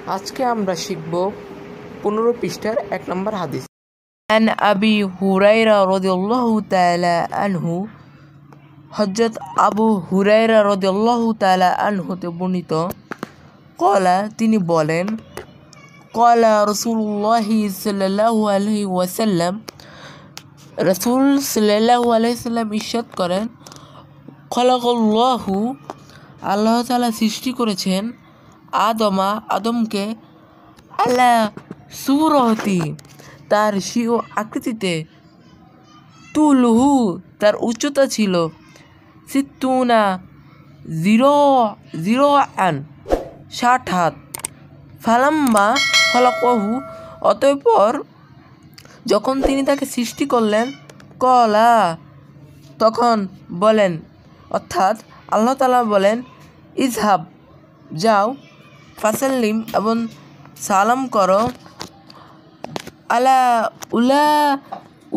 আজকে আমরা শিখব 15 পৃষ্ঠার 1 নম্বর হাদিস। عن أبي هريرة رضي الله تعالى عنه হযরত আবু হুরায়রা রাদিয়াল্লাহু তাআলা আনহু তে বর্ণিত ক্বালা তিনি বলেন ক্বালা রাসূলুল্লাহ সাল্লাল্লাহু আলাইহি ওয়াসাল্লাম রাসূল সাল্লাল্লাহু আলাইহি ওয়াসাল্লাম ইরশাদ করেন খালাকাল্লাহু আল্লাহ তাআলা সৃষ্টি করেছেন আদমকে আলা সূরাতি তার স্বীয় আকৃতিতে তুলহু তার উচ্চতা ছিল সিত্তুনা 60 হাত ফালাম্মা খলাকাহু অতঃপর যখন তিনি তাকে সৃষ্টি করলেন কলা তখন বলেন অর্থাৎ আল্লাহ তাআলা বলেন ইজহাব যাও ফাসাল্লিম এবং সালাম করো আলা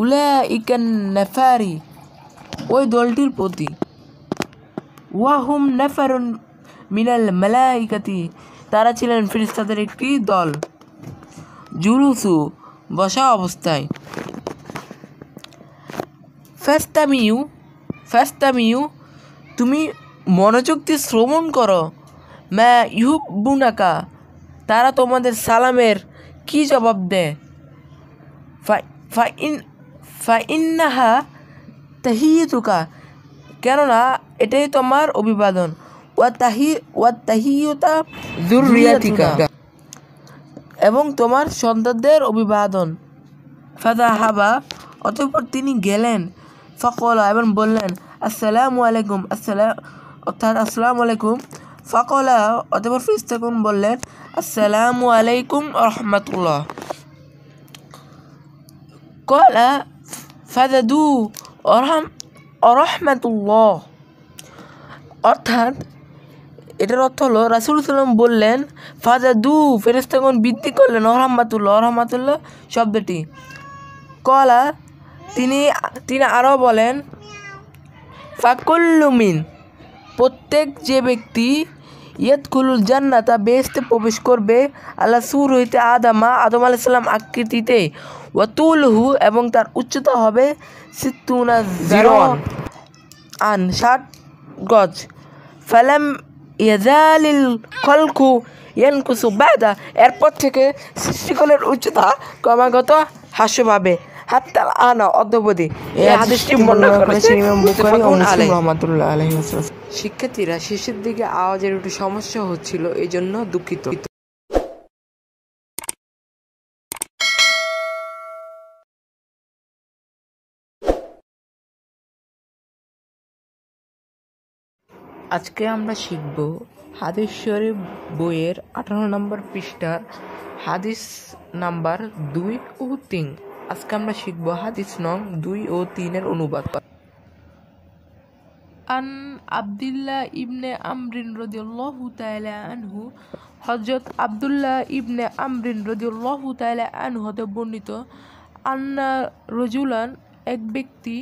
উলাইকান নাফারি ওই দলটির প্রতি ওয়াহুম নাফারুন মিনাল মালাইকাতি তারা ছিলেন ফেরেশতাদের একটি দল জুলুসু বসা অবস্থায় ফাস্তামিউ তুমি মনোযোগ দিয়ে শ্রবণ করো মা ইউহিব্বুনাকা তারা তোমাদের সালামের কি জবাব দেয় ফাইন্নাহা তাহিয়্যতুকা কেননা এটাই তোমার অভিবাদন ওয়া তাহিয়্যুতা যুররিয়াতিকা এবং তোমার সন্তানদের অভিবাদন ফাযাহাবা অতঃপর তিনি গেলেন ফাকালা এবং বললেন আসসালামু আলাইকুম আসসালামু আলাইকুম ফাকালা অতঃপর ফেরেশতাগণ বললেন আসসালামু আলাইকুম ওয়া রাহমাতুল্লাহ ক্বালা ফাযাদু রাহমাতুল্লাহ অর্থাৎ এটার অর্থ হলো রাসূল সাল্লাম বললেন ফাযাদু ফেরেশতাগণ বৃদ্ধি করলেন রহমাতুল্লাহ শব্দটি ক্বালা তিনি আরও বলেন ফাকুল্লু মিন প্রত্যেক যে ব্যক্তি ইয়াদখুলুল জান্নাতা বেহেশতে প্রবেশ করবে আলা সূরাতি আদম আলাইহিস সালাম আকৃতিতে ওয়া তুলহু এবং তার উচ্চতা হবে সিত্তুনা 60 গজ ফালাম ইয়াজালিল খলকু ইয়ানকুসু বাদা এরপর থেকে সৃষ্টিকলের উচ্চতা ক্রমাগত হ্রাস পাবে হাত্তা আনা অদ্যাবধি এই হাদিসটি বর্ণনা করেছেন ইমাম বুখারী ও মুসলিম রাহমাতুল্লাহ আলাইহি ওয়াসাল্লাম। শিক্ষার্থীরা শেষের দিকে আওয়াজের একটু সমস্যা হচ্ছিল, এই জন্য দুঃখিত। আজকে আমরা শিখব হাদিস শরীফ বইয়ের 18 নম্বর পৃষ্ঠার হাদিস নাম্বার 2 ও 3। আজকে আমরা শিখব হাদিস নং 2 ও 3 এর অনুবাদ। আন আব্দুল্লাহ ইবনে আমরিন রাদিয়াল্লাহু তাআলা আনহু হযরত আব্দুল্লাহ ইবনে আমরিন রাদিয়াল্লাহু তাআলা আনহু হতে বর্ণিত আন্না রাজুলান এক ব্যক্তি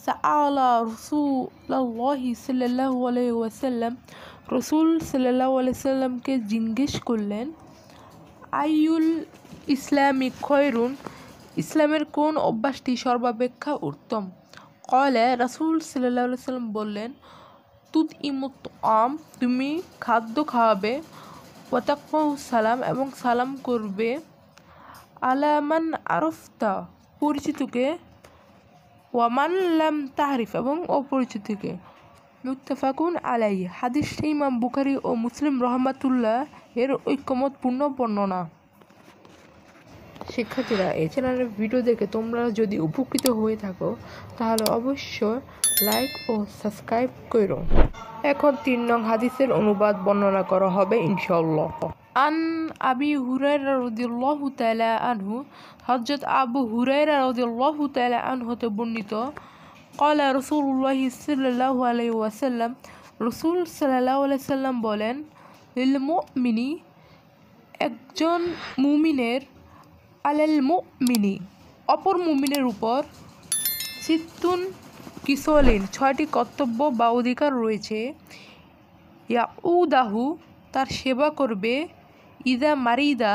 সাআলা রাসূলুল্লাহি সাল্লাল্লাহু আলাইহি ওয়াসাল্লাম রাসূল সাল্লাল্লাহু আলাইহি ওয়াসাল্লামকে জিজ্ঞেস করলেন আইয়ুল ইসলামি খয়রুন ইসলামের কোন অভ্যাসটি সর্বাপেক্ষা উত্তম ক্বালা রাসূল সাল্লাল্লাহু আলাইহি ওয়াসাল্লাম বললেন তুতইমুত আম তুমি খাদ্য খাওয়াবে ওয়া তাকফাউস সালাম এবং সালাম করবে আলা মান আরাফতা পরিচিতকে ওয়া মান লাম তারিফ এবং অপরিচিতকে মুত্তাফাকুন আলাইহি হাদিসটি ইমাম বুখারী ও মুসলিম রাহমাতুল্লাহ এর ঐকমত্যপূর্ণ বর্ণনা। শিক্ষার্থীরা এই চ্যানেলের ভিডিও দেখে তোমরা যদি উপকৃত হয়ে থাকো তাহলে অবশ্যই লাইক ও সাবস্ক্রাইব করো। এখন 3 নং হাদিসের অনুবাদ বর্ণনা করা হবে ইনশাআল্লাহ। আন আবি হুরায়রা রাদিয়াল্লাহু তাআলা আনহু হযরত আবু হুরায়রা রাদিয়াল্লাহু তাআলা আনহু হতে বর্ণিত ক্বালা রাসূলুল্লাহ সাল্লাল্লাহু আলাইহি ওয়াসাল্লাম রাসূল সাল্লাল্লাহু আলাইহি ওয়াসাল্লাম বলেন লিল মুমিনি একজন মুমিনের আলাল মুমিনি অপর মুমিনের উপর সিত্তুন কিসলিন 6টি কর্তব্য বা অধিকার রয়েছে ইয়াউদাহু তার সেবা করবে ইদা মারিদা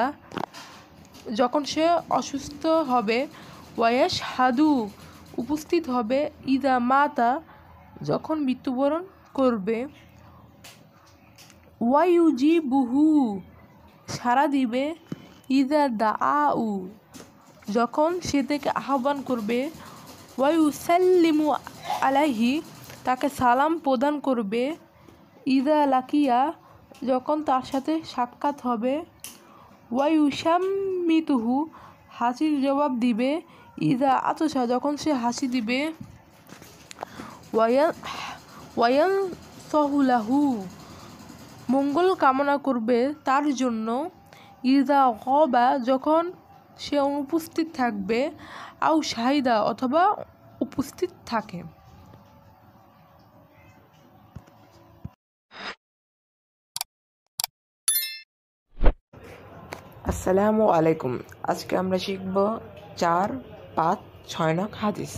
যখন সে অসুস্থ হবে, ওয়াস হাদু উপস্থিত হবে, ইদা মাতা যখন মৃত্যুবরণ করবে, ওয়াইউজিবুহু সাড়া দিবে, ইদা দাআউ যখন সে থেকে আহ্বান করবে, ওয়ায়ুসাল্লিমু আলাইহি তাকে সালাম প্রদান করবে, ইদা লাকিয়া যখন তার সাথে সাক্ষাৎ হবে, ওয়ায়ুসাম্মিতুহু হাসির জবাব দিবে, ইদা আতসা যখন সে হাসি দিবে, ওয়ায়ান সহুলাহু মঙ্গল কামনা করবে তার জন্য, ইদা গবা যখন সে অনুপস্থিত থাকবে, আও শাহিদা অথবা উপস্থিত থাকে। আসসালামু আলাইকুম। আজকে আমরা শিখব 4, 5, 6 নং হাদিস।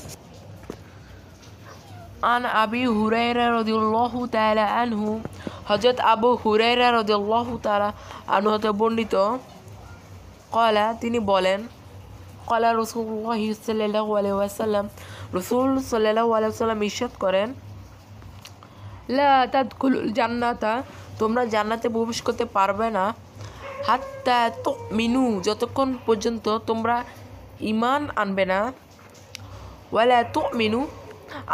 আন আবি হুরায়রা রাদিয়াল্লাহু তাআলা আনহু হযরত আবু হুরায়রা রাদিয়াল্লাহু তাআলা আনহু হতে বর্ণিত, ক্বালা তিনি বলেন, ক্বালা রাসূলুল্লাহ সাল্লাল্লাহু আলাইহি ওয়াসাল্লাম রাসূল সাল্লাল্লাহু আলাইহি ওয়াসাল্লাম ইরশাদ করেন, লা তাদখুলুল জান্নাতা তোমরা জান্নাতে প্রবেশ করতে পারবে না, হাত্তা তুমিনু যতক্ষণ পর্যন্ত তোমরা ঈমান আনবে না, ওয়ালা তুমিনু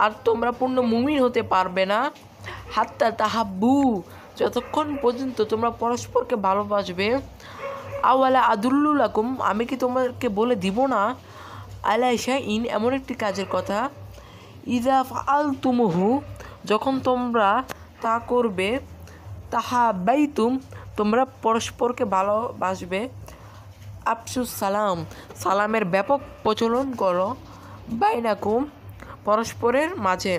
আর তোমরা পূর্ণ মুমিন হতে পারবে না, হাত্তা তাহাব্বু যতক্ষণ পর্যন্ত তোমরা পরস্পরকে ভালোবাসবে, আওয়ালা আদুল্লুলাকুম আমি কি তোমাদেরকে বলে দিব না, আলা শাইইন এমন একটি কাজের কথা, ইযা ফাআলতুমুহু যখন তোমরা তা করবে, তাহাব্বাইতুম তোমরা পরস্পরকে ভালোবাসবে, আফসুস সালাম সালামের ব্যাপক প্রচলন করো, বাইনাকুম পরস্পরের মাঝে।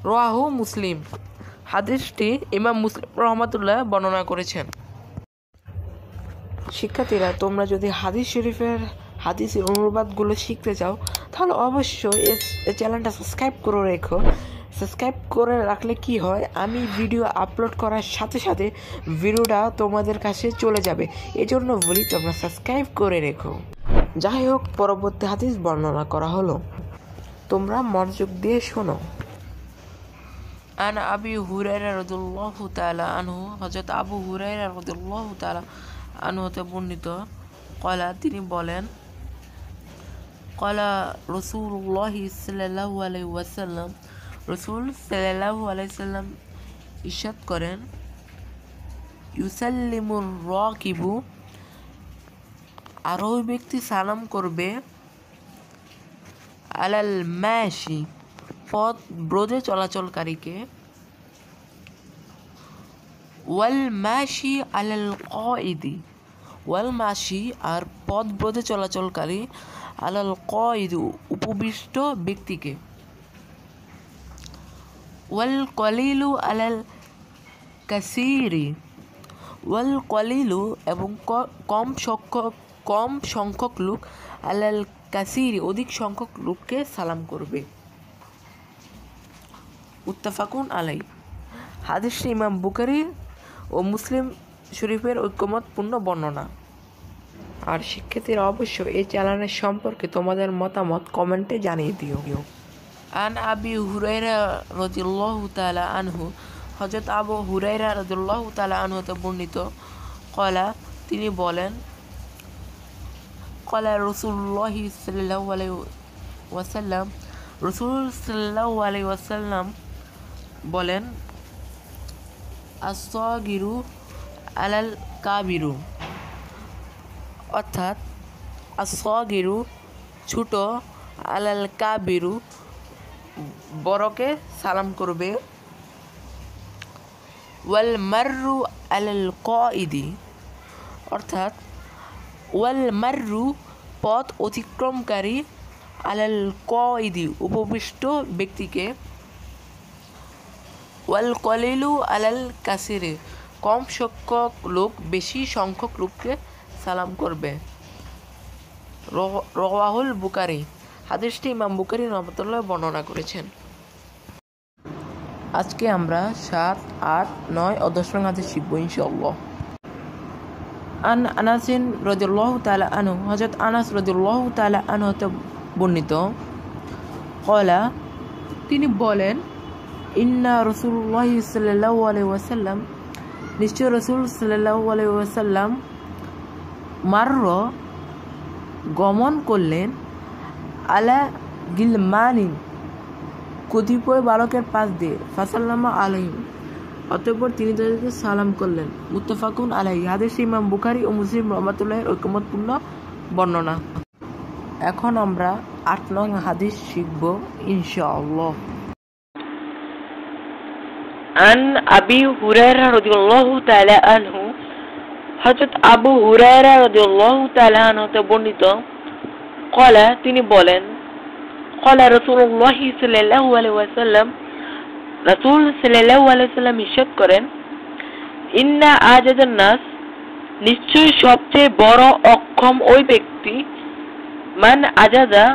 রাওয়াহু মুসলিম হাদিসটি ইমাম মুসলিম রহমাতুল্লাহ বর্ণনা করেছেন। শিক্ষার্থীরা, তোমরা যদি হাদিস শরীফের হাদিসের অনুবাদগুলো শিখতে চাও তাহলে অবশ্যই এই চ্যানেলটা সাবস্ক্রাইব করে রেখো। সাবস্ক্রাইব করে রাখলে কি হয়, আমি ভিডিও আপলোড করার সাথে সাথে ভিডিওটা তোমাদের কাছে চলে যাবে। এজন্য বলি তোমরা সাবস্ক্রাইব করে রেখো। যাই হোক, পরবর্তী হাদিস বর্ণনা করা হলো, তোমরা মনোযোগ দিয়ে শোনো। আন আবি হুরায়রা রাদিয়াল্লাহু তাআলা আনহু হযরত আবু হুরায়রা রাদিয়াল্লাহু তাআলা আনহু হতে বর্ণিত, ক্বালা তিনি বলেন, ক্বালা রাসূলুল্লাহ সাল্লাল্লাহু আলাইহি ওয়াসাল্লাম রাসূল সাল্লাল্লাহু আলাইহি ওয়াসাল্লাম ইরশাদ করেন, ইউসাল্লিমুর রাকিবু আরোহী ব্যক্তি সালাম করবে, আলাল মাশি পথ ব্রজে চলাচলকারীকে, ওয়াল মাশি আলাল কাইদি ওয়াল মাশি আর পথ ব্রজে চলাচলকারী, আলাল কাইদি উপবিষ্ট ব্যক্তিকে, ওয়াল কলিলু আলাল কাসিরি ওয়াল কলিলু এবং কম সংখ্যক লোক, আলাল কাসিরি অধিক সংখ্যক লোককে সালাম করবে। মুত্তাফাকুন আলাই হাদিসটি ইমাম বুখারী ও মুসলিম শরীফের ঐকমত্যপূর্ণ বর্ণনা। আর শিক্ষার্থীরা অবশ্যই এই চ্যানেলের সম্পর্কে তোমাদের মতামত কমেন্টে জানিয়ে দিও। আন আবি হুরায়রা রাদিয়াল্লাহু তাআলা আনহু হযরত আবু হুরায়রা রাদিয়াল্লাহু তাআলা আনহু হতে বর্ণিত, ক্বালা তিনি বলেন, ক্বালা রাসূলুল্লাহ সাল্লাল্লাহু আলাইহি ওয়াসাল্লাম রাসূল সাল্লাল্লাহু আলাইহি ওয়াসাল্লাম বলেন, আস-সাগিরু আলাল কাবিরু অর্থাৎ আস-সাগিরু ছোট, আলাল কাবিরু বড়কে সালাম করবে, ওয়াল মাররু আলাল কাইদি অর্থাৎ ওয়াল মাররু পথ অতিক্রমকারী, আলাল কাইদি উপবিষ্ট ব্যক্তিকে, ওয়াল কলিলু আলাল কাসিরি কম সংখ্যক লোক বেশি সংখ্যক লোককে সালাম করবে। রাওয়াহুল বুখারী হাদিসটি ইমাম বুখারী রহমাতুল্লাহ বর্ণনা করেছেন। আজকে আমরা 7, 8, 9 ও 10 নং হাদিস শিখব ইনশাআল্লাহ। আন আনাসিন রাদিয়াল্লাহু তাআলা আনহু হযরত আনাস রাদিয়াল্লাহু তাআলা আনহু হতে বর্ণিত ক্বালা তিনি বলেন ইন্না রাসূলুল্লাহ সাল্লাল্লাহু আলাইহি ওয়াসাল্লাম নিশ্চয় রাসূল সাল্লাল্লাহু আলাইহি ওয়াসাল্লাম মারর গমন করলেন আলা গিলমানিন কতিপয় বালকের পাশ দিয়ে ফাসাল্লামা আলাইহিম অতঃপর তিনি তাদেরকে সালাম করলেন। মুত্তাফাকুন আলাইহি। হাদিস ইমাম বুখারী ও মুসলিম রাহমাতুল্লাহির ঐকমত্যপূর্ণ বর্ণনা। এখন আমরা ৮ নং হাদিস শিখব ইনশাআল্লাহ। আন আবি হুরায়রা রাদিয়াল্লাহু তাআলা আনহু হযরত আবু হুরায়রা রাদিয়াল্লাহু তাআলা আনহু হতে বর্ণিত ক্বালা তিনি বলেন ক্বালা রাসূলুল্লাহ সাল্লাল্লাহু আলাইহি ওয়াসাল্লাম রাসূল সাল্লাল্লাহু আলাইহি ওয়াসাল্লাম ইরশাদ করেন ইন্না আজাদান নাস নিশ্চয় সবচেয়ে বড় অক্ষম ওই ব্যক্তি মান আজাদা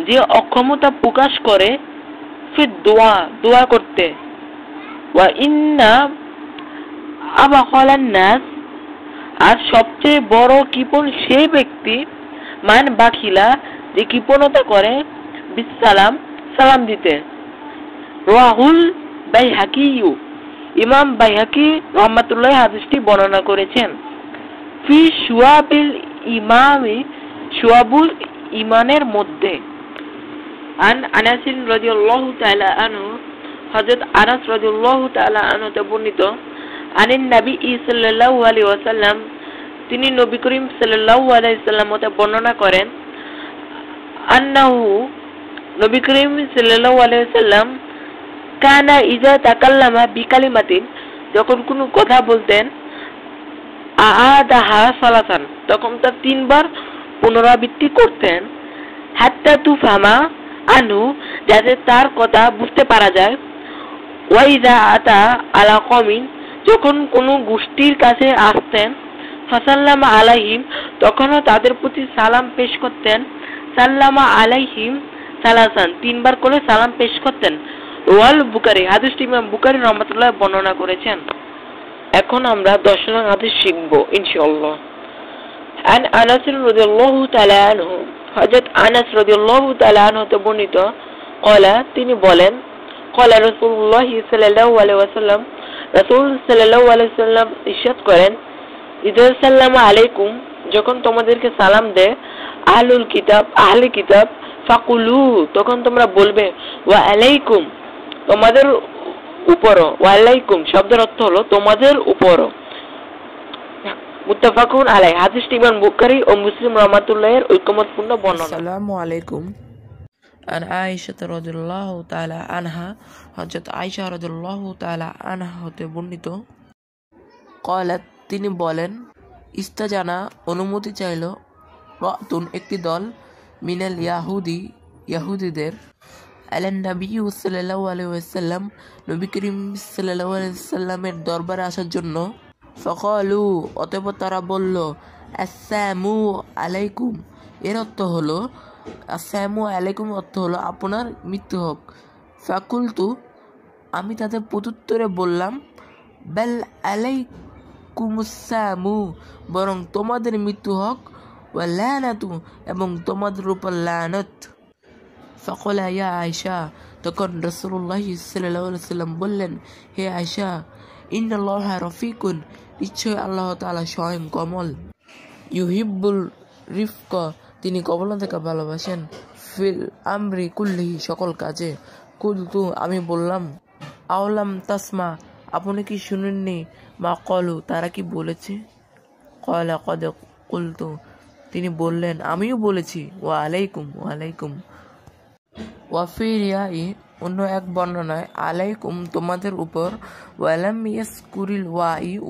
যে অক্ষমতা প্রকাশ করে ফির দোয়া করতে ওয়া ইন্না আবাখালান নাস আর সবচেয়ে বড় কৃপণ সেই ব্যক্তি মান বাখিলা যে কৃপণতা করে বিসালাম সালাম দিতে। রাহুল বাইহাকি ইমাম বাইহাকি রাহমাতুল্লাহ হাদিসটি বর্ণনা করেছেন। ফি শুআবিল ইমামি শুআবুল ইমানের মধ্যে আন আনাস রাদিয়াল্লাহু তাআলা আনহু হযরত আনাস রাদিয়াল্লাহু তাআলা আনহু তে বর্ণিত আনিন নবী সাল্লাল্লাহু আলাইহি ওয়াসাল্লাম তিনি নবী করিম সাল্লাল্লাহু আলাইহি ওয়াসাল্লাম হতে বর্ণনা করেন আন্নাহু নবী করিম সাল্লাল্লাহু আলাইহি ওয়াসাল্লাম কানা ইজা তাকাল্লামা বিকালিমাতিন যখন কোনো কথা বলতেন আআদাহা সালাসান তখন তা 3 বার পুনরাবৃত্তি করতেন হাত্তা তুফামা আনু যাতে তার কথা বুঝতে পারা যায় ওয়াইদা আতা আলা কওমিন যখন কোনো গোষ্ঠীর কাছে আসতেন ফাসাল্লামা আলাইহিম তখনও তাদের প্রতি সালাম পেশ করতেন সাল্লামা আলাইহিম সালাসান 3 বার করে সালাম পেশ করতেন। ওয়াল বুখারী হাদিসটি ইমাম বুখারী রাহমাতুল্লাহ বর্ণনা করেছেন। এখন আমরা 10 নং হাদিস শিখব ইনশাআল্লাহ। আন আনাস রাদিয়াল্লাহু তাআলা আনহু হযরত আনাস রাদিয়াল্লাহু তাআলা আনহু তে বর্ণিত ক্বালা তিনি বলেন ক্বালা রাসূলুল্লাহ সাল্লাল্লাহু আলাইহি ওয়াসাল্লাম রাসূল সাল্লাল্লাহু আলাইহি ওয়াসাল্লাম ইরশাদ করেন ইদা সাল্লামা আলাইকুম যখন তোমাদেরকে সালাম দেয় আহলে কিতাব ফাকুলু তখন তোমরা বলবে ওয়া আলাইকুম তোমাদের উপর ওয়া আলাইকুম শব্দের অর্থ হলো তোমাদের উপর। মুত্তাফাকুন আলাইহি হাদিসটি ইমাম বুখারী ও মুসলিম রাহমাতুল্লাহির ঐকমত্যপূর্ণ বর্ণনা। আসসালামু আলাইকুম। আন আয়েশা রাদিয়াল্লাহু তাআলা আনহা হযরত আয়েশা রাদিয়াল্লাহু তাআলা আনহা হতে বর্ণিত ক্বালাত তিনি বলেন ইস্তাজানা অনুমতি চাইল রাতুন একটি দল মিনাল ইয়াহুদীদের আলান নবী সাল্লাল্লাহু আলাইহি ওয়াসাল্লাম নবী করিম সাল্লাল্লাহু আলাইহি ওয়াসাল্লামের দরবারে আসার জন্য ফাকালু অতঃপর তারা বলল আসসালামু আলাইকুম এর অর্থ হলো আসসালামু আলাইকুম অর্থ হলো আপনার মৃত্যু হোক। ফাকুলতু আমি তাদের প্রত্যুত্তরে বললাম বাল আলাইকুমুসসালামু বরং তোমাদের মৃত্যু হোক ওয়া লানাতু এবং তোমাদের উপর লানত। ফাকালা ইয়া আয়েশা তখন রাসূলুল্লাহ সাল্লাল্লাহু আলাইহি ওয়াসাল্লাম বললেন হে আয়েশা ইন্নাল্লাহা রাফিকুন নিশ্চয় আল্লাহ তাআলা স্বয়ং কমল ইউহিব্বুল রিফকা তিনি কমলতাকে ভালোবাসেন ফিল আমরি কুল্লিহি সকল কাজে। কুলতু আমি বললাম আওলাম তাসমা আপনি কি শুনেননি মা কলু তারা কি বলেছে। ক্বালা কদ কুলতু তিনি বললেন আমিও বলেছি ওয়া আলাইকুম। ওয়াফি রিয়াই অন্য এক বর্ণনায় আলাইকুম তোমাদের উপর ওয়ালাম ইয়াসকুরিল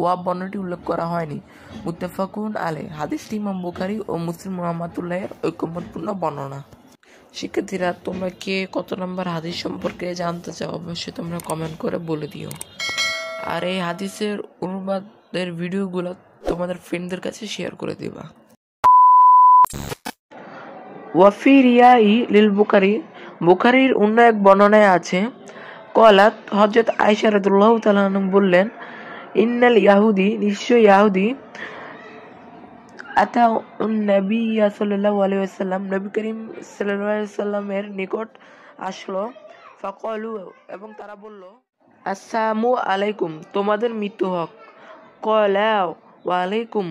ওয়া বর্ণটি উল্লেখ করা হয়নি। মুত্তাফাকুন আলাইহি হাদিসটি ইমাম বুখারী ও মুসলিম রাহমাতুল্লাহির ঐকমত্যপূর্ণ বর্ণনা। শিক্ষার্থীরা তোমরা কে কত নম্বর হাদিস সম্পর্কে জানতে চাও অবশ্যই তোমরা কমেন্ট করে বলে দিও। আর এই হাদিসের অনুবাদের ভিডিওগুলো তোমাদের ফ্রেন্ডদের কাছে শেয়ার করে দিবা। ওয়াফি রিয়াই লিল বুখারীর অন্য এক বর্ণনায় আছে ক্বালাত হযরত আয়েশা রাদিয়াল্লাহু তাআলা আনহা বললেন ইন্নাল ইয়াহুদি নিশ্চয় ইয়াহুদি আতা নবী সাল্লাল্লাহু আলাইহি ওয়াসাল্লাম নবী করিম সাল্লাল্লাহু আলাইহি ওয়াসাল্লামের নিকট আসলো। ফাকালু এবং তারা বলল, আসসালামু আলাইকুম, তোমাদের মৃত্যু হোক। ক্বালা ওয়ালাইকুম,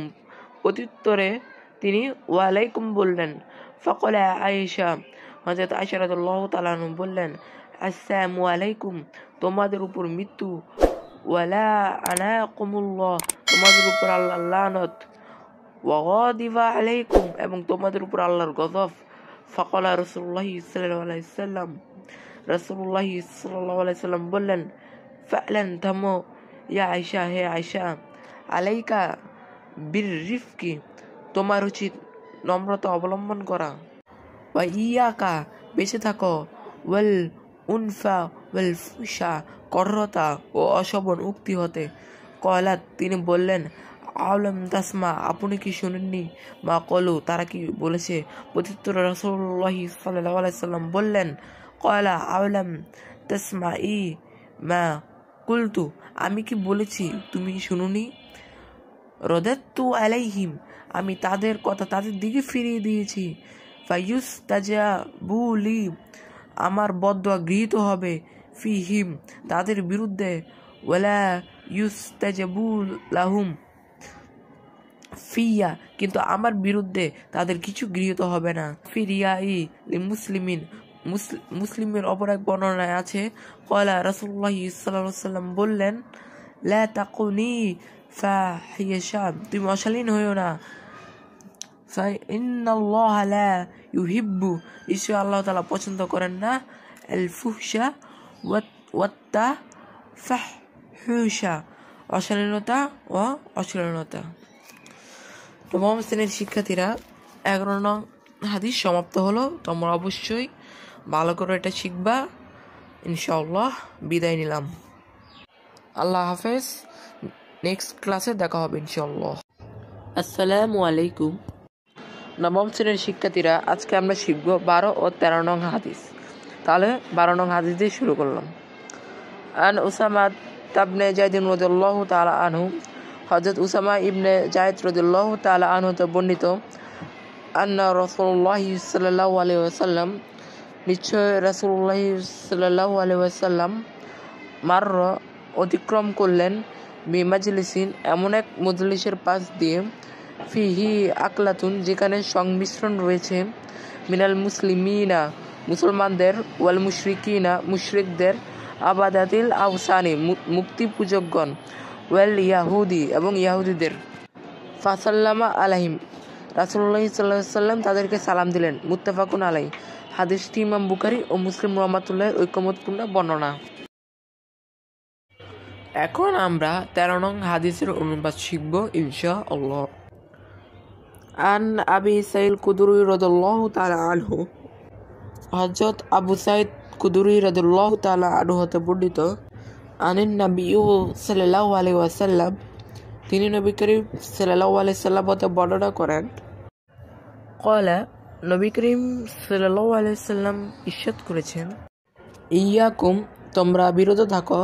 প্রত্যুত্তরে তিনি ওয়ালাইকুম বললেন। ফাকালা আয়েশা, হযরত আয়েশা রাদিয়াল্লাহু তাআলা আনহা বললেন, আসসালামু আলাইকুম, তোমাদের উপর মৃত্যু। ওয়ালা আনাকুমুল্লাহ, তোমাদের উপর আল্লাহর লানত। ওয়া গাদিবা আলাইকুম, এবং তোমাদের উপর আল্লাহর গজব। ফাকালা রাসূলুল্লাহ সাল্লাল্লাহু আলাইহি ওয়াসাল্লাম, রাসূলুল্লাহ সাল্লাল্লাহু আলাইহি ওয়াসাল্লাম বললেন, ফা'লান, থামো, ইয়া আয়েশা, হে আয়েশা, আলাইকা বিররিফকি, তোমার উচিত নম্রতা অবলম্বন করা। ওয়া ইয়াকা, বেঁচে থাকো, ওয়াল উনফা ওয়াল ফুশা, কঠোরতা ও অশোভন উক্তি হতে। কয়লাত, তিনি বললেন, আওলাম তাসমা, আপনি কি শুনেননি? মা কলু, তারা কি বলেছে? প্রত্যুত্তরে রাসূলুল্লাহ সাল্লাল্লাহু আলাইহি ওয়াসাল্লাম বললেন, কয়লা আওলাম তাসমা ই মা কুলতু, আমি কি বলেছি তুমি শুনুনি? রদাত্তু আলাইহিম, আমি তাদের কথা তাদের দিকে ফিরিয়ে দিয়েছি। ফায়ুস্তাজাবু লি, আমার বদদোয়া গৃহীত হবে। ফিহিম, তাদের বিরুদ্ধে। ওয়ালা ইউস্তাজাবু লাহুম ফিয়া, কিন্তু আমার বিরুদ্ধে তাদের কিছু গৃহীত হবে না। ফিরিয়াই লি মুসলিমিন, মুসলিমের অপর এক বর্ণনায় আছে, কয়লা রাসূলুল্লাহ সাল্লাল্লাহু আলাইহি ওয়াসাল্লাম বললেন, লা তাকুনি ফাহিশা, তুমি অশালীন হইও না। ফাইন্নাল্লাহা লা ইউহিব্বু, ঈশ্বর আল্লাহ তাআলা পছন্দ করেন না, আল ফুহশা ওয়াত্তা ফাহশা, অশালীনতা ও অশ্লীলতা। নবম শ্রেণীর শিক্ষার্থীরা, 11 নং হাদিস সমাপ্ত হলো। তোমরা অবশ্যই ভালো করে এটা শিখবা। ইনশাআল্লাহ বিদায় নিলাম। আল্লাহ হাফেজ। নেক্সট ক্লাসে দেখা হবে ইনশাআল্লাহ। আসসালামু আলাইকুম। নবম শ্রেণীর শিক্ষার্থীরা, আজকে আমরা শিখব 12 ও 13 নং হাদিস। তাহলে 12 নং হাদিস দিয়ে শুরু করলাম। আন উসামা ইবনে যায়েদ রাদিয়াল্লাহু তাআলা আনহু, হযরত উসামা ইবনে যায়েদ রাদিয়াল্লাহু তাআলা আনহু হতে বর্ণিত, আন্না রাসূলুল্লাহ সাল্লাল্লাহু আলাইহি ওয়াসাল্লাম, নিশ্চয় রাসূলুল্লাহ সাল্লাল্লাহু আলাইহি ওয়াসাল্লাম, মারর, অতিক্রম করলেন, বিমাজলিসিন, এমন এক মজলিসের পাশ দিয়ে, ফিহি আকলাতুন, যেখানে সংমিশ্রণ রয়েছে, মিনাল মুসলিমিনা, মুসলমানদের, ওয়াল মুশরিকিনা, মুশরিকদের, আবাদাতিল আওসানি, মূর্তি পূজকগণ, ওয়াল ইয়াহুদি, এবং ইয়াহুদিদের। ফাসাল্লামা আলাইহিম, রাসূলুল্লাহ সাল্লাল্লাহু আলাইহি ওয়াসাল্লাম তাদেরকে সালাম দিলেন। মুত্তাফাকুন আলাইহি, হাদিসটি ইমাম বুখারী ও মুসলিম রাহমাতুল্লাহির ঐকমত্যপূর্ণ বর্ণনা। এখন আমরা 13 নং হাদিসের অনুবাদ শিখব ইনশাআল্লাহ। আন আবি সাঈদ কুদরি রাদিয়াল্লাহু তাআলা আনহু, হযরত আবু সাঈদ কুদরি রাদিয়াল্লাহু তাআলা আনহু হতে বর্ণিত, আনিন নবী সাল্লাল্লাহু আলাইহি ওয়াসাল্লাম, তিনি নবী করিম সাল্লাল্লাহু আলাইহি ওয়াসাল্লাম হতে বর্ণনা করেন, ক্বালা, নবী করিম সাল্লাল্লাহু আলাইহি ওয়াসাল্লাম ইরশাদ করেছেন, ইয়াকুম, তোমরা বিরত থাকো,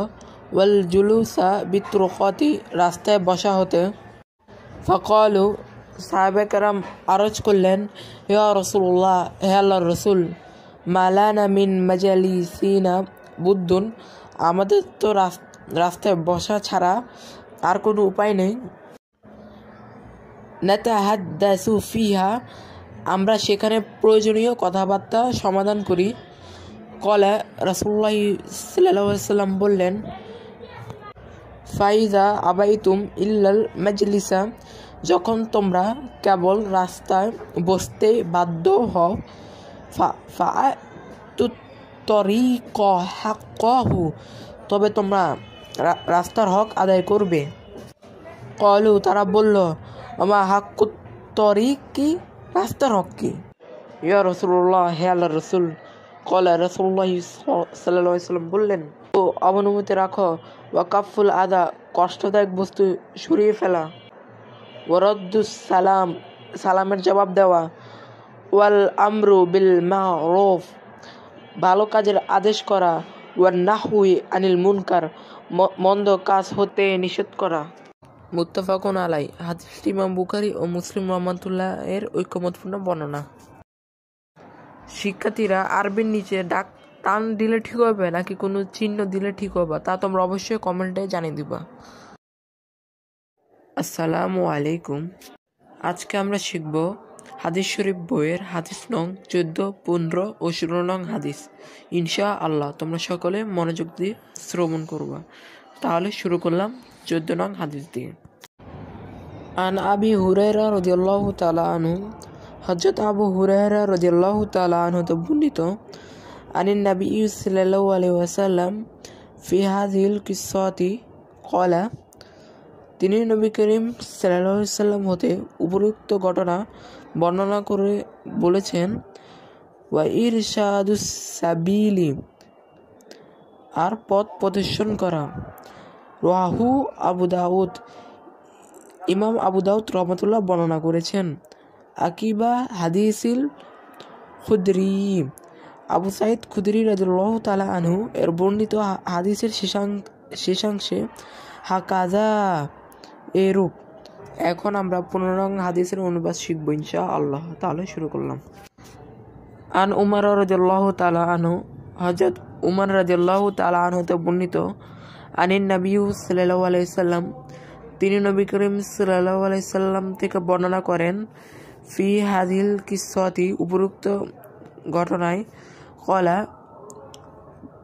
ওয়াল জুলুসা বিতুরকাতি, রাস্তায় বসা হতে। ফাকালু, সাহাবায়ে কেরাম আরজ করলেন, ইয়া রাসূলুল্লাহ, হে আল্লাহর রাসূল, মালানা মিন মাজালিসিনা বুদ্দুন, আমাদের তো রাস্তায় বসা ছাড়া আর কোনো উপায় নেই। নাতাহাদ্দাসু ফিহা, আমরা সেখানে প্রয়োজনীয় কথাবার্তা সমাধান করি। ক্বালা, রাসূলুল্লাহ সাল্লাল্লাহু আলাইহি ওয়াসাল্লাম বললেন, ফাইজা আবাইতুম ইল্লাল মাজলিসা, যখন তোমরা কেবল রাস্তায় বসতে বাধ্য হও, ফাআতুত তরিক হাক্কাহু, তবে তোমরা রাস্তার হক আদায় করবে। ক্বালু, তারা বলল, আমা হাক্কুত তরিকি, রাস্তার হক কি? ইয়া রাসূলুল্লাহ, হে আল্লাহর রাসূল। ক্বালা, রাসূলুল্লাহ সাল্লাল্লাহু আলাইহি ওয়াসাল্লাম বললেন, ও অবনমিত রাখো, ওয়া কাফুল আদা, কষ্টদায়ক বস্তু সরিয়ে ফেলা, ওয়ারাদ্দুস সালাম, সালামের জবাব দেওয়া, ওয়াল আমরু বিল মা'রুফ, ভালো কাজের আদেশ করা, ওয়ান নাহয়ি আনিল মুনকার, মন্দ কাজ হতে নিষেধ করা। মুত্তাফাকুন আলাই। হাদিসটি ইমাম বুখারী ও মুসলিম রহমাতুল্লাহ এর ঐকমত্যপূর্ণ বর্ণনা। শিক্ষার্থীরা, আরবির নিচে ডাক টান দিলে ঠিক হবে নাকি কোনো চিহ্ন দিলে ঠিক হবে তা তোমরা অবশ্যই কমেন্টে জানিয়ে দিবা। আসসালামু আলাইকুম। আজকে আমরা শিখব হাদিস শরীফ বইয়ের হাদিস নং 14, 15 ও 16 নং হাদিস। ইনশা আল্লাহ তোমরা সকলে মনোযোগ দিয়ে শ্রবণ করবা। তাহলে শুরু করলাম 14 নং হাদিস দিয়ে। আন আবি হুরায়রা রাদিয়াল্লাহু তাআলা আনহু, হযরত আবু হুরায়রা রাদিয়াল্লাহু তাআলা আনহু হতে বর্ণিত, আনিন নবী সাল্লাল্লাহু আলাইহি ওয়াসাল্লাম ফি হাযিল কিসসাতি ক্বালা, তিনি নবী করিম সাল্লাল্লাহু আলাইহি ওয়াসাল্লাম হতে উপরোক্ত ঘটনা বর্ণনা করে বলেছেন, ওয়া ইরশাদুস সাবিলি, আর পথ প্রদর্শন করা। রাহু আবু দাউদ, ইমাম আবু দাউদ রহমাতুল্লাহ বর্ণনা করেছেন। আকিবা হাদিসিল খুদরি, আবু সাঈদ খুদরি রাদিয়াল্লাহু তাআলা আনহু এর বর্ণিত হাদিসের শেষাংশে হাকাজা এরূপ। এখন আমরা 15 নং হাদিসের অনুবাদ শিখব ইনশাআল্লাহ। তাহলে শুরু করলাম। আন উমর রাদিয়াল্লাহু তাআলা আনহু, হযরত উমর রাদিয়াল্লাহু তাআলা আনহু হতে বর্ণিত, আনিন নবী সাল্লাল্লাহু আলাইহি সাল্লাম, তিনি নবী করিম সাল্লাল্লাহু আলাইহি সাল্লাম থেকে বর্ণনা করেন, ফি হাযিল কিসসাতি, উপরোক্ত ঘটনায়, ক্বালা,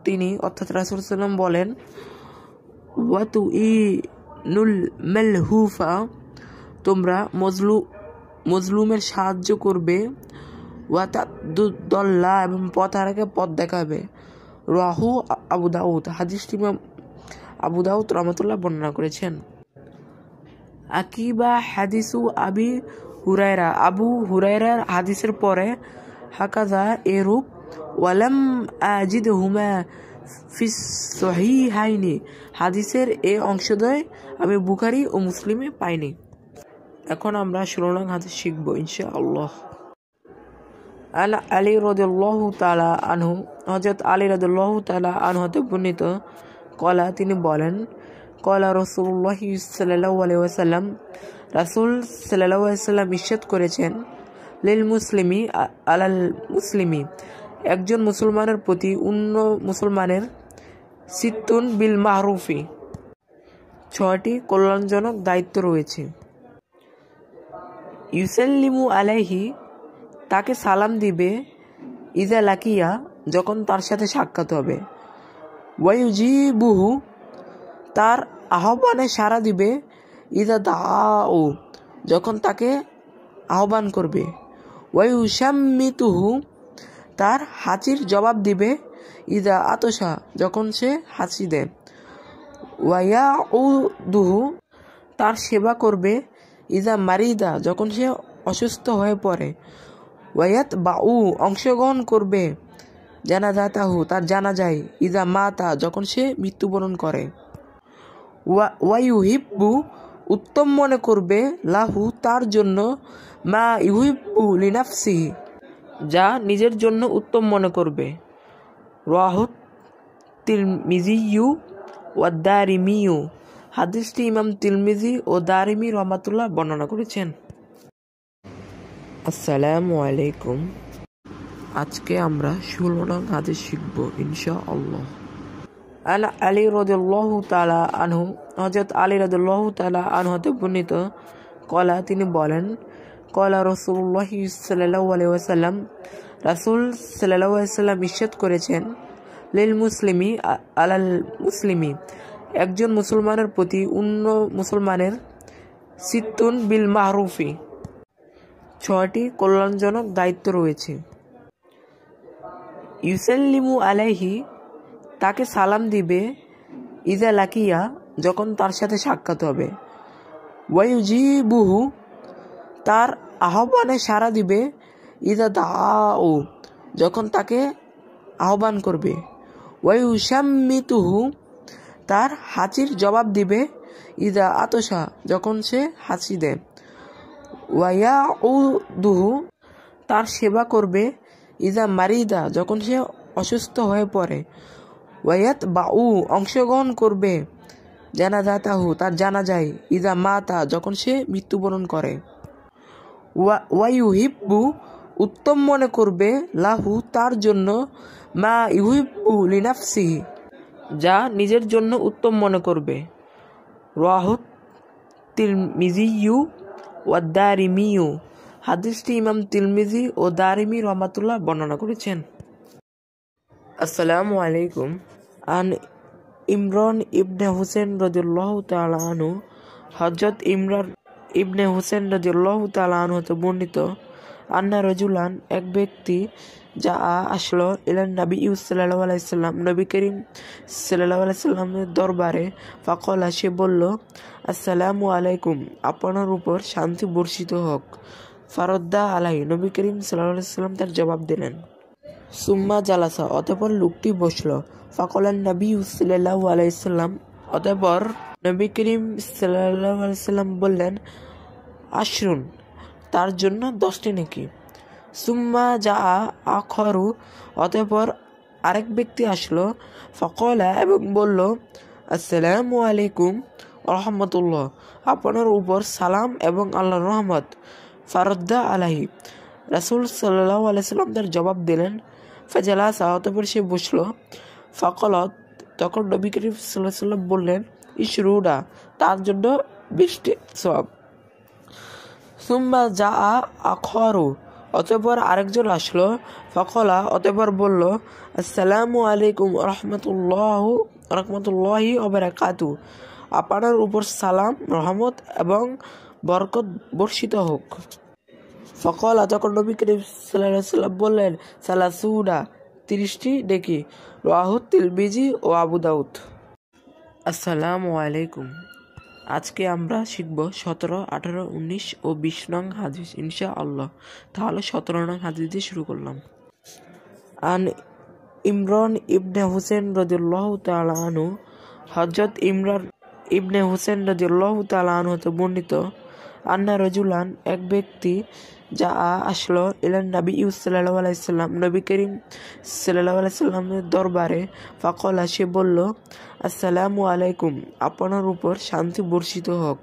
তিনি অর্থাৎ রাসূল সাল্লাল্লাহু আলাইহি সাল্লাম বলেন, ওয়া তুইনুল মালহুফা, তোমরা মজলুমের সাহায্য করবে, ওয়া তাদুদ্দাল্লা, এবং পথহারাকে পথ দেখাবে। রাহু আবু দাউদ, হাদিসটি ইমাম আবু দাউদ রহমাতুল্লাহ বর্ণনা করেছেন। আকিবা হাদিসু আবি হুরায়রা, আবু হুরায়রার হাদিসের পরে হাকাজা এরূপ, ওয়ালাম আজিদহুমা ফিস সহিহাইনি, হাদিসের এই অংশদ্বয় আমি বুখারী ও মুসলিমে পাইনি। এখন আমরা 16 নং হাদিস শিখব ইনশাআল্লাহ। আন আলী রাদিয়াল্লাহু তাআলা আনহু, হযরত আলী রাদিয়াল্লাহু তাআলা আনহু হতে বর্ণিত, ক্বালা, তিনি বলেন, ক্বালা রাসূলুল্লাহ সাল্লাল্লাহু আলাইহি ওয়াসাল্লাম, রাসূল সাল্লাল্লাহু আলাইহি ওয়াসাল্লাম ইরশাদ করেছেন, লিল মুসলিমি আলাল মুসলিমি, একজন মুসলমানের প্রতি অন্য মুসলমানের, সিত্তুন বিল মাহরুফি, 6টি কল্যাণজনক দায়িত্ব রয়েছে। ইউসাল্লিমু আলাইহি, তাকে সালাম দিবে, ইজা লাকিয়া, যখন তার সাথে সাক্ষাৎ হবে, ওয়ায়ুজিবুহু, তার আহ্বানে সাড়া দিবে, ইজা দাআউ, যখন তাকে আহ্বান করবে, ওয়ায়ুশাম্মিতুহু, তার হাঁচির জবাব দিবে, ইজা আতশা, যখন সে হাঁচি দেয়, ওয়ায়াউদুহু, তার সেবা করবে, ইজা মারিদা, যখন সে অসুস্থ হয়ে পড়ে, ওয়ায়াত বাউ, অংশগ্রহণ করবে, জানাজাতাহু, তার জানাজায়, ইজা মাতা, যখন সে মৃত্যুবরণ করে, ওয়ায়ুহিব্বু, উত্তম মনে করবে, লাহু, তার জন্য, মা ইউহিব্বু লিনাফসিহি, যা নিজের জন্য উত্তম মনে করবে। রাহু তিরমিজিয়ু ওয়া দারিমিয়ু, হাদিসটি ইমাম তিরমিজি ও দারিমি রহমাতুল্লাহ বর্ণনা করেছেন। আসসালামু আলাইকুম। আজকে আমরা 16 নং হাদিস শিখব ইনশাআল্লাহ। আন আলী রাদিয়াল্লাহু তাআলা আনহু, হযরত আলী রাদিয়াল্লাহু তাআলা আনহু হতে বর্ণিত, ক্বালা, তিনি বলেন, ক্বালা রাসূলুল্লাহ সাল্লাল্লাহু আলাইহি ওয়াসাল্লাম, রাসূল সাল্লাল্লাহু আলাইহি ওয়াসাল্লাম ইরশাদ করেছেন, লিল মুসলিমি আলাল মুসলিমি, একজন মুসলমানের প্রতি অন্য মুসলমানের, সিত্তুন বিল মাহরুফি, 6টি কল্যাণজনক দায়িত্ব রয়েছে। ইউসাল্লিমু আলাইহি, তাকে সালাম দিবে, ইজা লাকিয়া, যখন তার সাথে সাক্ষাৎ হবে, ওয়ায়ুজিবুহু, তার আহ্বানে সাড়া দিবে, ইজা দাআউ, যখন তাকে আহ্বান করবে, ওয়ায়ুশাম্মিতুহু, তার হাঁচির জবাব দিবে, ইজা আতশা, যখন সে হাঁচি দেয়, ওয়ায়াউদুহু, তার সেবা করবে, ইজা মারিদা, যখন সে অসুস্থ হয়ে পড়ে, ওয়ায়াত বাউ, অংশগ্রহণ করবে, জানাজাতাহু তার জানা যায়, ইজা মাতা যখন সে মৃত্যুবরণ করে, ওয়াইউহিব্বু উত্তম মনে করবে, লাহু তার জন্য, মা ইউহিব্বু লিনাফসিহি যা নিজের জন্য উত্তম মনে করবে। রাহুত তিরমিজিয়ু ওয়া দারিমিয়ু হাদিসটি ইমাম তিরমিজি ও দারিমি রহমাতুল্লাহ বর্ণনা করেছেন। আসসালামু আলাইকুম। আন ইমরান ইবনে হুসেন রাদিয়াল্লাহু তাআলা আনহু হযরত ইমরান ইবনে হুসেন রাদিয়াল্লাহু তাআলা আনহু হতে বর্ণিত, আন্না রাজুলান এক ব্যক্তি যা আসলো ইলান নবী সাল্লাল্লাহু আলাইহি সাল্লাম নবী করিম সাল্লাল্লাহু আলাইহি সাল্লামের দরবারে, ফাকলা সে বলল, আসসালামু আলাইকুম আপনার উপর শান্তি বর্ষিত হোক। ফারদ্দা আলাইহি নবী করিম সাল্লাল্লাহু আলাইহি সাল্লাম তার জবাব দিলেন। সুম্মা জালাসা অতঃপর লোকটি বসল। ফাকলান নবী সাল্লাল্লাহু আলাইহি সাল্লাম অতঃপর নবী করিম সাল্লাল্লাহু আলাইহি সাল্লাম বললেন, আশরুন তার জন্য 10টি নেকি। সুম্মা যা আখরু অতঃপর আরেক ব্যক্তি আসলো। ফকলা এবং বলল, আসসালামু আলাইকুম রহমতুল্লাহ আপনার উপর সালাম এবং আল্লাহর রহমত। ফারদ্দা আলাহি রাসূল সাল্লাল্লাহু আলাইহি সাল্লাম তার জবাব দিলেন। ফাজালাসা অতঃপর সে বসলো। ফকলত তখন নবী করিম সাল্লাল্লাহু আলাইহি সাল্লাম বললেন, ইশরুডা তার জন্য 20টি সওয়াব। সুম্মা যা আখরু অতঃপর আরেকজন আসলো। ফকলা অতঃপর বলল, আসসালামু আলাইকুম রহমতুল্লাহি ওয়া বারাকাতুহু আপনার উপর সালাম রহমত এবং বরকত বর্ষিত হোক। ফকলা তখন নবী করিম সাল্লাল্লাহু আলাইহি সাল্লাম বললেন, সালাসুনা 30টি নেকি। রাহুত তিরমিজি ও আবু দাউদ। আসসালামু আলাইকুম। আজকে আমরা শিখব 17, 18, 19 ও 20 নং হাদিস ইনশাআল্লাহ। তাহলে 17 নং হাদিস দিয়ে শুরু করলাম। আন ইমরান ইবনে হুসেন রাদিয়াল্লাহু তাআলা আনহু হযরত ইমরান ইবনে হুসেন রাদিয়াল্লাহু তাআলা আনহু হতে বর্ণিত, আন্না রাজুলান এক ব্যক্তি যা আসলো ইলান নবী সাল্লাল্লাহু আলাইহি সাল্লাম নবী করিম সাল্লাল্লাহু আলাইহি সাল্লামের দরবারে। ফাকলা সে বলল, আসসালামু আলাইকুম আপনার উপর শান্তি বর্ষিত হোক।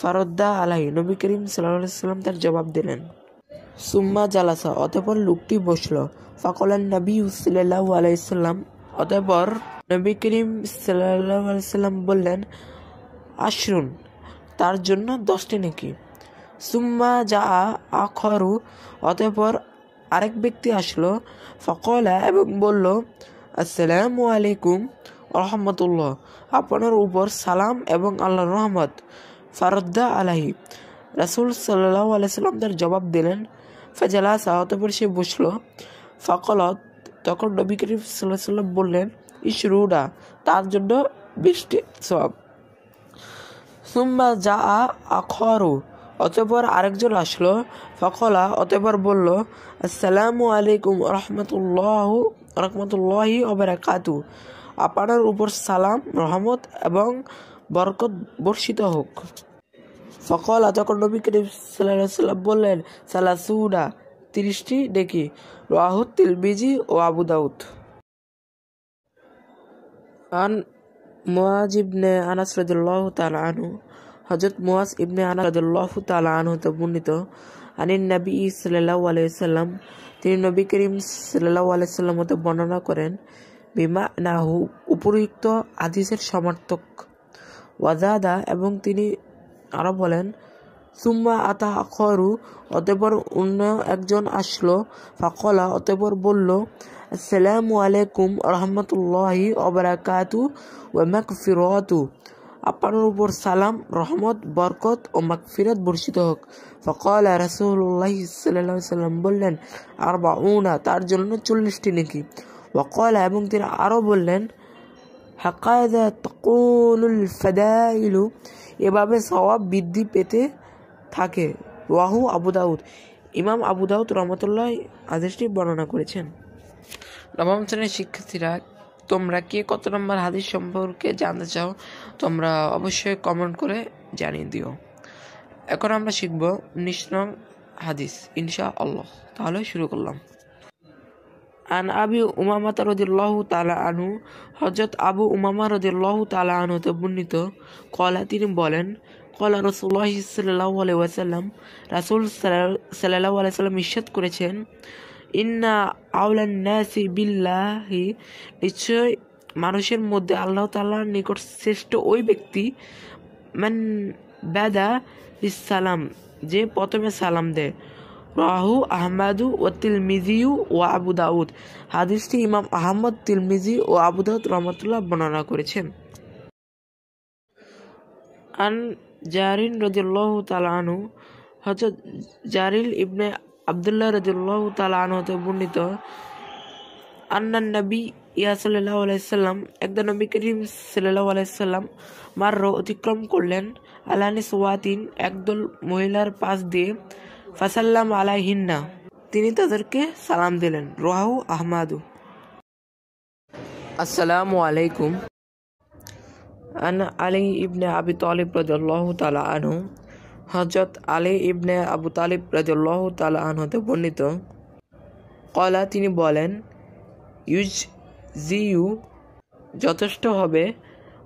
ফারদ্দা আলাইহি নবী করিম সাল্লাল্লাহু আলাইহি সাল্লাম তার জবাব দিলেন। সুম্মা জালাসা অতঃপর লোকটি বসলো। ফাকলান নবী সাল্লাল্লাহু আলাইহি সাল্লাম অতঃপর নবী করিম সাল্লাল্লাহু আলাইহি সাল্লাম বললেন, আশরুন তার জন্য 10টি নেকি। সুম্মা যা আখরু অতঃপর আরেক ব্যক্তি আসলো। ফকলা এবং বলল, আসসালামু আলাইকুম রহমতুল্লাহ আপনার উপর সালাম এবং আল্লাহর রহমত। ফারদ্দা আলাহি রাসূল সাল্লাল্লাহু আলাইহি সাল্লাম তার জবাব দিলেন। ফাজালাসা অতঃপর সে বসলো। ফকলত তখন নবী করিম সাল্লাল্লাহু আলাইহি সাল্লাম বললেন, ইশরুডা তার জন্য 20টি সওয়াব। সুম্মা যা আখরু অতঃপর আরেকজন আসলো। ফকলা অতঃপর বলল, আসসালামু আলাইকুম রহমতুল্লাহি ওয়া বারাকাতুহু আপনার উপর সালাম রহমত এবং বরকত বর্ষিত হোক। ফকলা তখন নবী করিম সাল্লাল্লাহু আলাইহি সাল্লাম বললেন, সালাসুনা 30টি নেকি। রাহুত তিরমিজি ও আবু দাউদ। আন মুআজ ইবনে আনাস রাদিয়াল্লাহু তাআলা আনহু হযরত মুআজ ইবনে আনাস রাদিয়াল্লাহু তাআলা আনহু হতে বর্ণিত, আনিন নবী সাল্লাল্লাহু আলাইহি সাল্লাম তিনি নবী করিম সাল্লাল্লাহু আলাইহি সাল্লাম হতে বর্ণনা করেন, বিমা নাহু উপরোক্ত হাদিসের সমর্থক। ওয়াজাদা এবং তিনি আরো বলেন, সুম্মা আতা আখরু অতঃপর অন্য একজন আসলো। ফাকলা অতঃপর বলল, আসসালামু আলাইকুম রহমতুল্লাহি ওয়া বারাকাতুহু ওয়া মাগফিরাতুহু আপনার উপর সালাম রহমত বরকত ও মাগফিরাত বর্ষিত হোক। ফাকালা রাসূলুল্লাহ সাল্লাল্লাহু আলাইহি সাল্লাম বললেন, আরবাউনা তার জন্য 40টি নেকি। ওয়াকালা এবং তিনি আরো বললেন, হাকাযা তাকুনুল ফাদাইলু এভাবে সওয়াব বৃদ্ধি পেতে থাকে। রাহু আবু দাউদ ইমাম আবু দাউদ রহমতুল্লাহ হাদিসটি বর্ণনা করেছেন। নবম শ্রেণীর শিক্ষার্থীরা, তোমরা কে কত নম্বর হাদিস সম্পর্কে জানতে চাও তোমরা অবশ্যই কমেন্ট করে জানিয়ে দিও। এখন আমরা শিখব 19 নং হাদিস ইনশাআল্লাহ। তাহলে শুরু করলাম। আন আবি উমামা রাদিয়াল্লাহু তাআলা আনহু হযরত আবু উমামা রাদিয়াল্লাহু তাআলা আনহু হতে বর্ণিত কলা তিনি বলেন কলা রাসূলুল্লাহ সাল্লাল্লাহু আলাইহি ওয়াসাল্লাম রাসূল সাল্লাল্লাহু আলাইহি ওয়াসাল্লাম ইরশাদ করেছেন ইন্না আওলান নাসি বিল্লাহি নিশ্চয় মানুষের মধ্যে আল্লাহ তাআলার নিকট শ্রেষ্ঠ ওই ব্যক্তি মান বাদা বিসালাম যে প্রথমে সালাম দেয় রাহু আহমাদু ও তিরমিজি ও আবু দাউদ হাদিসটি ইমাম আহমদ তিরমিজি ও আবু দাউদ রহমাতুল্লাহ বর্ণনা করেছেন আন জারিন রাদিয়াল্লাহু তাআলা আনহু হযরত জারিল ইবনে আব্দুল্লাহ রাদিয়াল্লাহু তাআলা আনহু হতে বর্ণিত আন্নান নবী সাল্লাল্লাহু আলাইহি সাল্লাম একদা নবী করিম সাল্লাল্লাহু আলাইহি সাল্লাম মারর অতিক্রম করলেন আলানি সুওয়াতিন একদল মহিলার পাশ দিয়ে ফাসাল্লাম আলাইহিন্না তিনি তাদেরকে সালাম দিলেন রাহু আহমাদু আসসালামু আলাইকুম আন আলী ইবনে আবি তালিব রাদিয়াল্লাহু তাআলা আনহু হযরত আলী ইবনে আবু তালিব রাদিয়াল্লাহু তাআলা আনহু হতে বর্ণিত কলা তিনি বলেন ইউজিউ যথেষ্ট হবে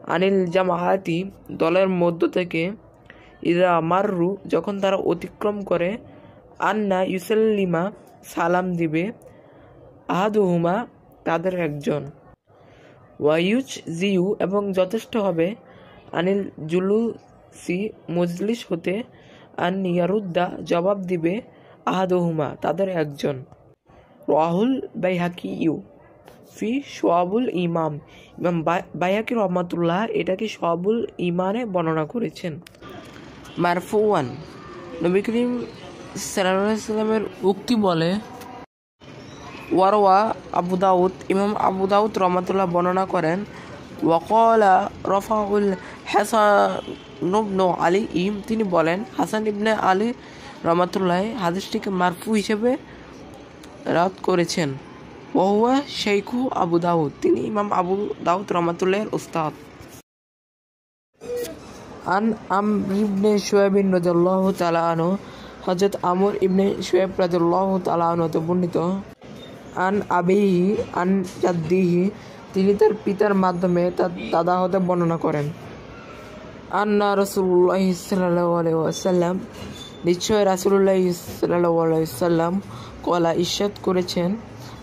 আনিল জামাআতি দলের মধ্য থেকে ইযা মাররু যখন তারা অতিক্রম করে আন্না ইউসাল্লিমা সালাম দিবে আহাদুহুমা তাদের একজন ওয়াইউজ জিউ এবং যথেষ্ট হবে আনিল জুলুসি মজলিস হতে আন ইয়ারুদ্দা জবাব দিবে আহাদুহুমা তাদের একজন রাহুল বাইহাকি ইউ ফি শোয়াবুল ইমাম ইমাম বাইহাকি রহমাতুল্লাহ এটাকে শোয়াবুল ইমানে বর্ণনা করেছেন মারফুয়ান নবী করিম সাল্লাল্লাহু আলাইহি সাল্লামের উক্তি বলে ওয়ারওয়া আবু দাউদ ইমাম আবু দাউদ রহমাতুল্লাহ বর্ণনা করেন ওয়াকালা রফাউল হাসান ইবনে আলী তিনি বলেন হাসান ইবনে আলী রহমাতুল্লাহ হাদিসটিকে মারফু হিসেবে রাত করেছেন ওহুয়া শাইখু আবু দাউদ তিনি ইমাম আবু দাউদ রহমাতুল্লাহের উস্তাদ আন আমর ইবনে শুআইব রাদিয়াল্লাহু তাআলা আনহু হযরত আমর ইবনে শুআইব রাদিয়াল্লাহু তাআলা আনহু হতে বর্ণিত আন আবিহি আন জাদ্দিহি তিনি তার পিতার মাধ্যমে তার দাদা হতে বর্ণনা করেন আন্না রাসূলুল্লাহ সাল্লাল্লাহু আলাইহি ওয়াসাল্লাম নিশ্চয় রাসূলুল্লাহ সাল্লাল্লাহু আলাইহি ওয়াসাল্লাম কলা ইরশাদ করেছেন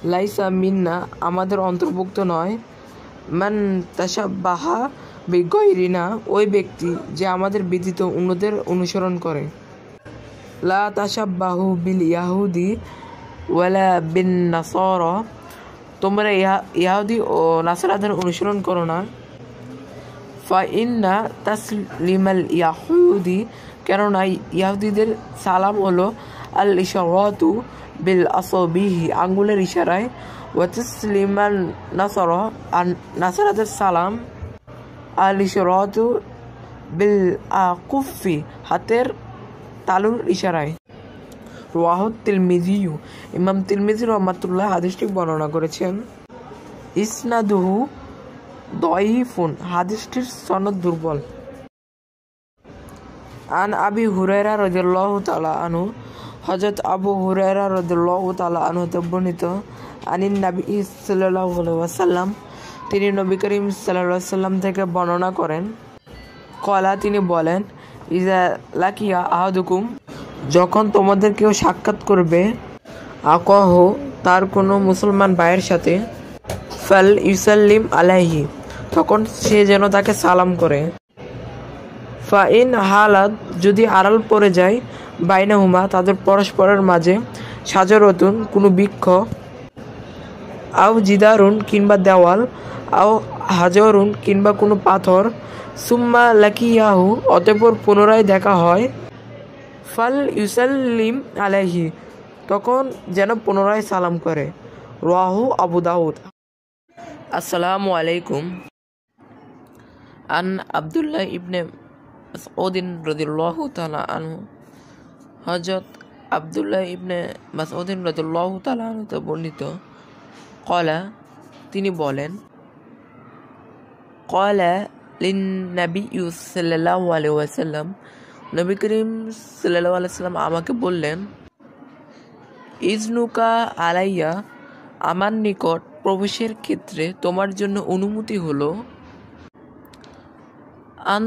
লাইসা মিন্না আমাদের অন্তর্ভুক্ত নয় মান তাশাব্বাহা বিগাইরিনা ওই ব্যক্তি যে আমাদের ব্যতীত অন্যদের অনুসরণ করে লা তাশাব্বাহু বিল ইয়াহুদি ওয়ালা বিন নাসারা তোমরা ইহুদি ও নাসারাদের অনুসরণ করো না ফা ইন্না তাসলিমাল ইয়াহুদি কেননা ইহুদিদের সালাম হলো আল ইশারাতু বিল আসাবিহি আঙ্গুলের ইশারায় ওয়া তাসলিমান নাসারা আর নাসারাদের সালাম আল ইশারাতু বিল আকুফি হাতের তালুর ইশারায় রাহু তিরমিজি ইমাম তিরমিজি রহমাতুল্লাহ হাদিসটি বর্ণনা করেছেন ইসনাদুহু দাঈফুন হাদিসটির সনদ দুর্বল আন আবি হুরায়রা রাদিয়াল্লাহু তাআলা আনহু হযরত আবু হুরায়রা রাদিয়াল্লাহু তাআলা আনহু হতে বর্ণিত আনিন নবী সাল্লাল্লাহু আলাইহি ওয়াসাল্লাম তিনি নবী করিম সাল্লাল্লাহু আলাইহি ওয়াসাল্লাম থেকে বর্ণনা করেন কলা তিনি বলেন ইজা লাকিয়া আহাদুকুম যখন তোমাদের কেউ সাক্ষাৎ করবে আকহ তার কোনো মুসলমান ভাইয়ের সাথে ফাল ইউসাল্লিম আলাইহি তখন সে যেন তাকে সালাম করে ফা ইন হালাত যদি আড়াল পড়ে যায় বাইনাহুমা তাদের পরস্পরের মাঝে সাজরতুন কোনো বৃক্ষ আও জিদারুন কিংবা দেওয়াল আও হাজরুন কিংবা কোনো পাথর সুম্মা লাকিয়াহু অতঃপর পুনরায় দেখা হয় ফাল ইউসাল্লিম আলাইহি তখন যেন পুনরায় সালাম করে রাহু আবু দাউদ আসসালামু আলাইকুম আন আব্দুল্লাহ ইবনে মাসউদ রাদিয়াল্লাহু তাআলা আনহু হযরত আব্দুল্লাহ ইবনে মাসউদ রাদিয়াল্লাহু তাআলা আনহু তে বর্ণিত কলা তিনি বলেন কলা লিন নবী সাল্লাল্লাহু আলাইহি ওয়াসাল্লাম নবী করিম সাল্লাল্লাহু আলাইহি ওয়াসাল্লাম আমাকে বললেন ইজনুকা আলাইয়া আমার নিকট প্রবেশের ক্ষেত্রে তোমার জন্য অনুমতি হলো আন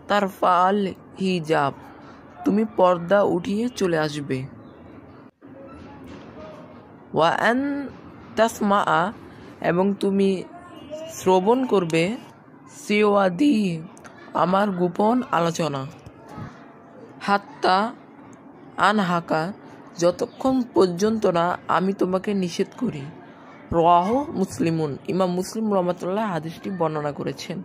তারফাল হিজাব, তুমি পর্দা উঠিয়ে চলে আসবে, ওয়া আন তাসমা, এবং তুমি শ্রবণ করবে সিওয়াদি, আমার গোপন আলোচনা, হাত্তা আনহাকা, যতক্ষণ পর্যন্ত না আমি তোমাকে নিষেধ করি। রাহ মুসলিমুন, ইমাম মুসলিম রহমাতুল্লাহ হাদিসটি বর্ণনা করেছেন।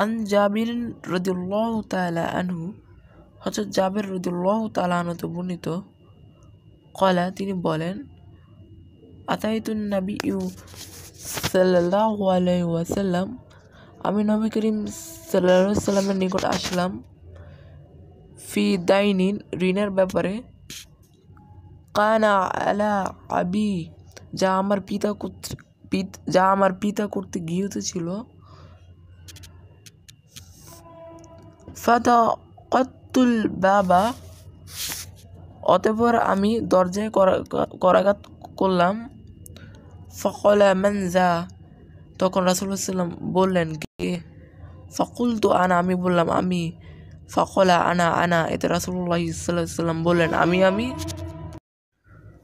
আন জাবির রাদিয়াল্লাহু তাআলা আনহু, হযরত জাবির রাদিয়াল্লাহু তাআলা আনহু হতে বর্ণিত, ক্বালা, তিনি বলেন, আতাইতুন নাবিয়্যু সাল্লাল্লাহু আলাইহি ওয়াসাল্লাম, আমি নবী করিম সাল্লাল্লাহু আলাইহি ওয়াসাল্লামের নিকট আসলাম, ফি দাইনিন, ঋণের ব্যাপারে, কানা আলা আবি, যা আমার পিতা করতে গৃহীত ছিল, ফাতাকাতুল বাবা, অতঃপর আমি দরজায় করাঘাত করলাম, ফাকালা মান যা, তখন রাসূলুল্লাহ সাল্লাল্লাহু আলাইহি ওয়াসাল্লাম বললেন, কে? ফাকুলতু আনা, আমি বললাম আমি। ফাকালা আনা, এতে রাসূলুল্লাহ সাল্লাল্লাহু আলাইহি ওয়াসাল্লাম বললেন, আমি।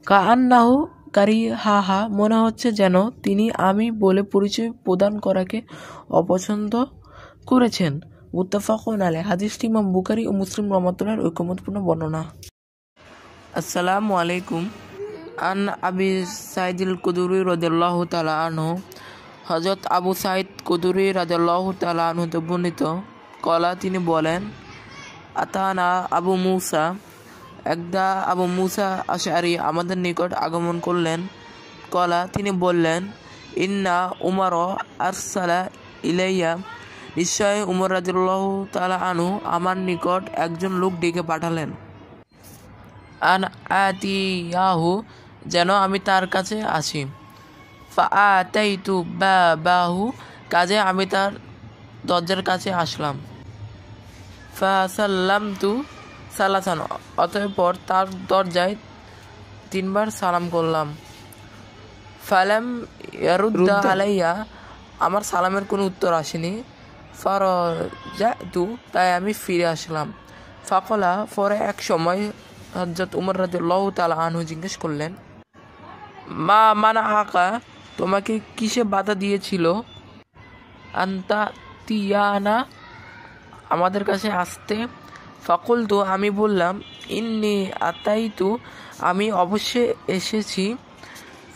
কাআন্নাহু কারিহাহা, মনে হচ্ছে যেন তিনি আমি বলে পরিচয় প্রদান করাকে অপছন্দ করেছেন। মুত্তাফাকুন আলাইহি, হাদিসটি ইমাম বুখারী ও মুসলিম রহমাতুল্লাহর ঐকমত্যপূর্ণ বর্ণনা। আসসালামু আলাইকুম। আন আবি সাঈদুল কুদরি রাদিয়াল্লাহু তাআলা আনহু, হযরত আবু সাঈদ কুদরি রাদিয়াল্লাহু তাআলা আনহু হতে বর্ণিত, কলা, তিনি বলেন, আতানা আবু মুসা, একদা আবু মুসা আশআরী আমাদের নিকট আগমন করলেন। কলা, তিনি বললেন, ইন্না উমর আরসালা ইলাইয়া, নিশ্চয় উমর রাদিয়াল্লাহু তাআলা আনহু আমার নিকট একজন লোক ডেকে পাঠালেন, আন আতিয়াহু, যেন আমি তার কাছে আসি। ফাআতাইতু বাবাহু, কাজে আমি তার দরজার কাছে আসলাম। ফাসাল্লামতু সালাসান, অতঃপর তার দরজায় 3 বার সালাম করলাম। ফালাম ইয়ারুদ্দা আলাইয়া, আমার সালামের কোনো উত্তর আসেনি। ফারাজাতু, তাই আমি ফিরে আসলাম। ফাকালা, পরে এক সময় হযরত উমর রাদিয়াল্লাহু তাআলা আনহু জিজ্ঞেস করলেন, মা মানাআকা, তোমাকে কিসে বাধা দিয়েছিল, আনতা তিয়ানা, আমাদের কাছে আসতে? ফাকুলতু, আমি বললাম, ইন্নী আতাইতু, আমি অবশ্যই এসেছি,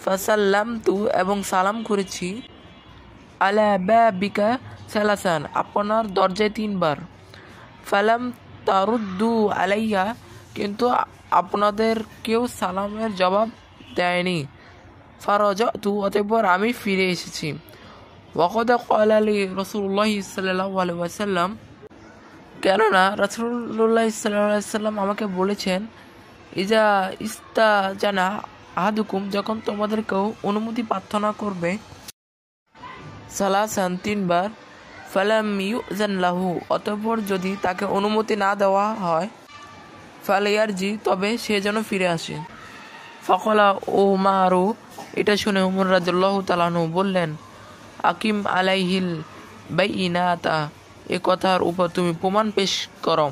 ফাসাল্লামতু, এবং সালাম করেছি, আলা বাবিকা সালাসান, আপনার দরজায় 3 বার, ফালাম তারুদ্দু আলাইয়া, কিন্তু আপনাদের কেউ সালামের জবাব দেয়নি। ফারাজাতু, অতঃপর আমি ফিরে এসেছি। ওয়াকাদ ক্বালা লি রাসূলুল্লাহ সাল্লাল্লাহু আলাইহি ওয়াসাল্লাম, কেননা রাসূলুল্লাহ সাল্লাল্লাহু আলাইহি ওয়াসাল্লাম আমাকে বলেছেন, ইজা ইস্তাজানা আহাদুকুম, যখন তোমাদের কেউ অনুমতি প্রার্থনা করবে, সালাসান, 3 বার, ফালাম ইউজান লাহু, অতঃপর যদি তাকে অনুমতি না দেওয়া হয়, ফালিয়ারজি, তবে সে যেন ফিরে আসে। ফাকালা উমারু, এটা শুনে উমর রাদিয়াল্লাহু তাআলা আনহু বললেন, আকিম আলাইহিল বাইইনাতা, এ কথার উপর তুমি প্রমাণ পেশ করো।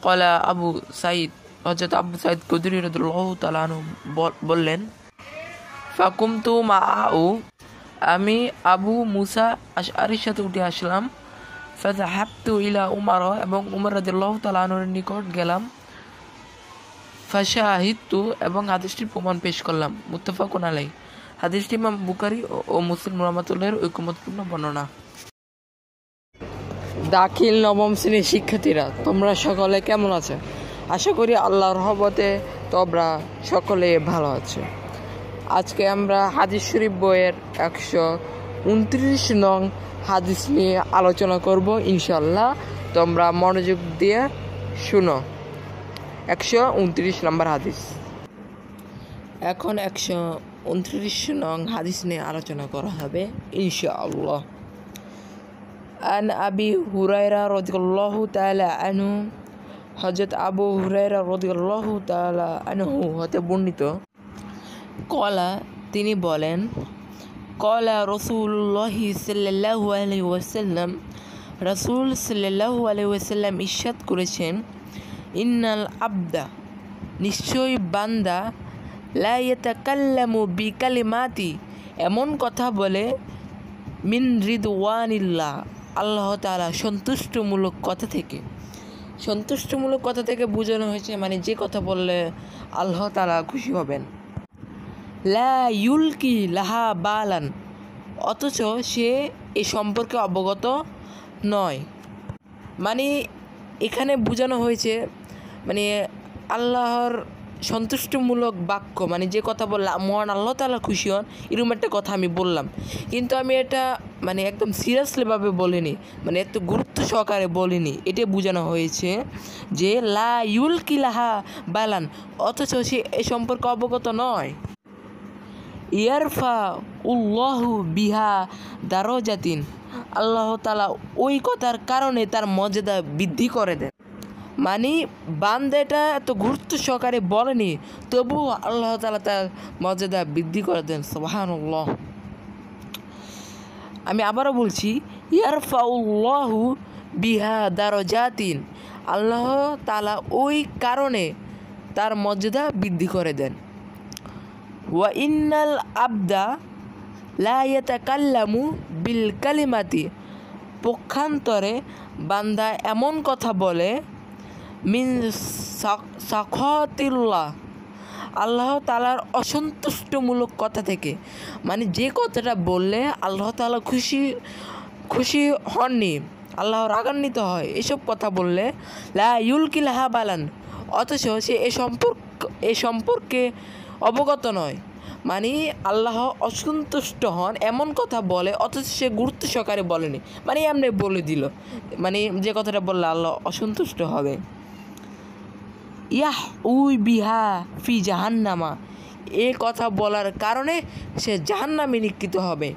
ক্বালা আবু সাঈদ, হযরত আবু সাঈদ কুদরি রাদিয়াল্লাহু তাআলা আনহু বললেন, ফাকুমতু মাআউ, আমি আবু মুসা আশআরীর সাথে উঠে আসলাম। ফাযাহাবতু ইলা উমর, এবং উমর রাদিয়াল্লাহু তাআলা আনহুর নিকট গেলাম। ফাশাহিদতু, এবং হাদিসটির প্রমাণ পেশ করলাম। মুত্তাফাকুন আলাইহি, হাদিসটি ইমাম বুখারী ও মুসলিম রহমাতুল্লাহর ঐকমত্যপূর্ণ বর্ণনা। দাখিল নবম শ্রেণীর শিক্ষার্থীরা, তোমরা সকলে কেমন আছো? আশা করি আল্লাহর রহমতে তোমরা সকলে ভালো আছো। আজকে আমরা হাদিস শরীফ বইয়ের 129 নং হাদিস নিয়ে আলোচনা করব ইনশাল্লাহ। তোমরা মনোযোগ দিয়ে শুনো। 129 নম্বর হাদিস। এখন 129 নং হাদিস নিয়ে আলোচনা করা হবে ইনশাআল্লাহ। আন আবি হুরায়রা রাদিয়াল্লাহু তাআলা আনহু, হযরত আবু হুরায়রা রাদিয়াল্লাহু তাআলা আনহু হতে বর্ণিত, কলা তিনি বলেন, কলা রসুল্লাহি সাল্লাল্লাহু আলাইহি ওয়াসাল্লাম, রাসূল সাল্লাল্লাহু আলাইহি ওয়াসাল্লাম ইরশাদ করেছেন, ইন্নাল আবদা, নিশ্চয়ই বান্দা, লা ইয়াতাকাল্লামু বিকালিমাতি, এমন কথা বলে, মিন রিদওয়ানিল্লাহ, আল্লাহ তাআলা সন্তুষ্টমূলক কথা থেকে। সন্তুষ্টমূলক কথা থেকে বোঝানো হয়েছে মানে যে কথা বললে আল্লাহ তাআলা খুশি হবেন। লা ইউলকি লাহা বালান, অথচ সে এ সম্পর্কে অবগত নয়। মানে এখানে বোঝানো হয়েছে মানে আল্লাহর সন্তুষ্টমূলক বাক্য, মানে যে কথা বললাম মহান আল্লাহ তাআলা খুশি হন, এরকম একটা কথা আমি বললাম, কিন্তু আমি এটা মানে একদম সিরিয়াসলিভাবে বলিনি, মানে এত গুরুত্ব সহকারে বলিনি। এটা বোঝানো হয়েছে যে লা ইউলকি লাহা বালান, অথচ সে এ সম্পর্কে অবগত নয়। ইয়ারফা উল্লাহু বিহা দারজাতিন, আল্লাহ তাআলা ওই কথার কারণে তার মর্যাদা বৃদ্ধি করে দেন। মানে বান্দাটা এত গুরুত্ব সহকারে বলেনি, তবুও আল্লাহ তাআলা তার মর্যাদা বৃদ্ধি করে দেন। সুবহানাল্লাহ। আমি আবারও বলছি, ইয়ারফাউল্লাহু বিহা দারজাতিন, আল্লাহ তাআলা ওই কারণে তার মর্যাদা বৃদ্ধি করে দেন। ওয়া ইন্নাল আবদা লা ইয়াতাকাল্লামু বিল কালিমাতি, পক্ষান্তরে বান্দা এমন কথা বলে, মিন সাখাতিল্লাহ, আল্লাহ তাআলার অসন্তুষ্টমূলক কথা থেকে। মানে যে কথাটা বললে আল্লাহ তাআলা খুশি হননি, আল্লাহ রাগান্বিত হয়, এসব কথা বললে লা ইউলকি লাহা বালান, অথচ সে এ সম্পর্কে অবগত নয়। মানে আল্লাহ অসন্তুষ্ট হন এমন কথা বলে, অথচ সে গুরুত্ব সহকারে বলেনি, মানে এমনি বলে দিল, মানে যে কথাটা বললে আল্লাহ অসন্তুষ্ট হবে। ইয়াহ উই বিহা ফি জাহান্নামা, এ কথা বলার কারণে সে জাহান্নামে নিক্ষিপ্ত হবে।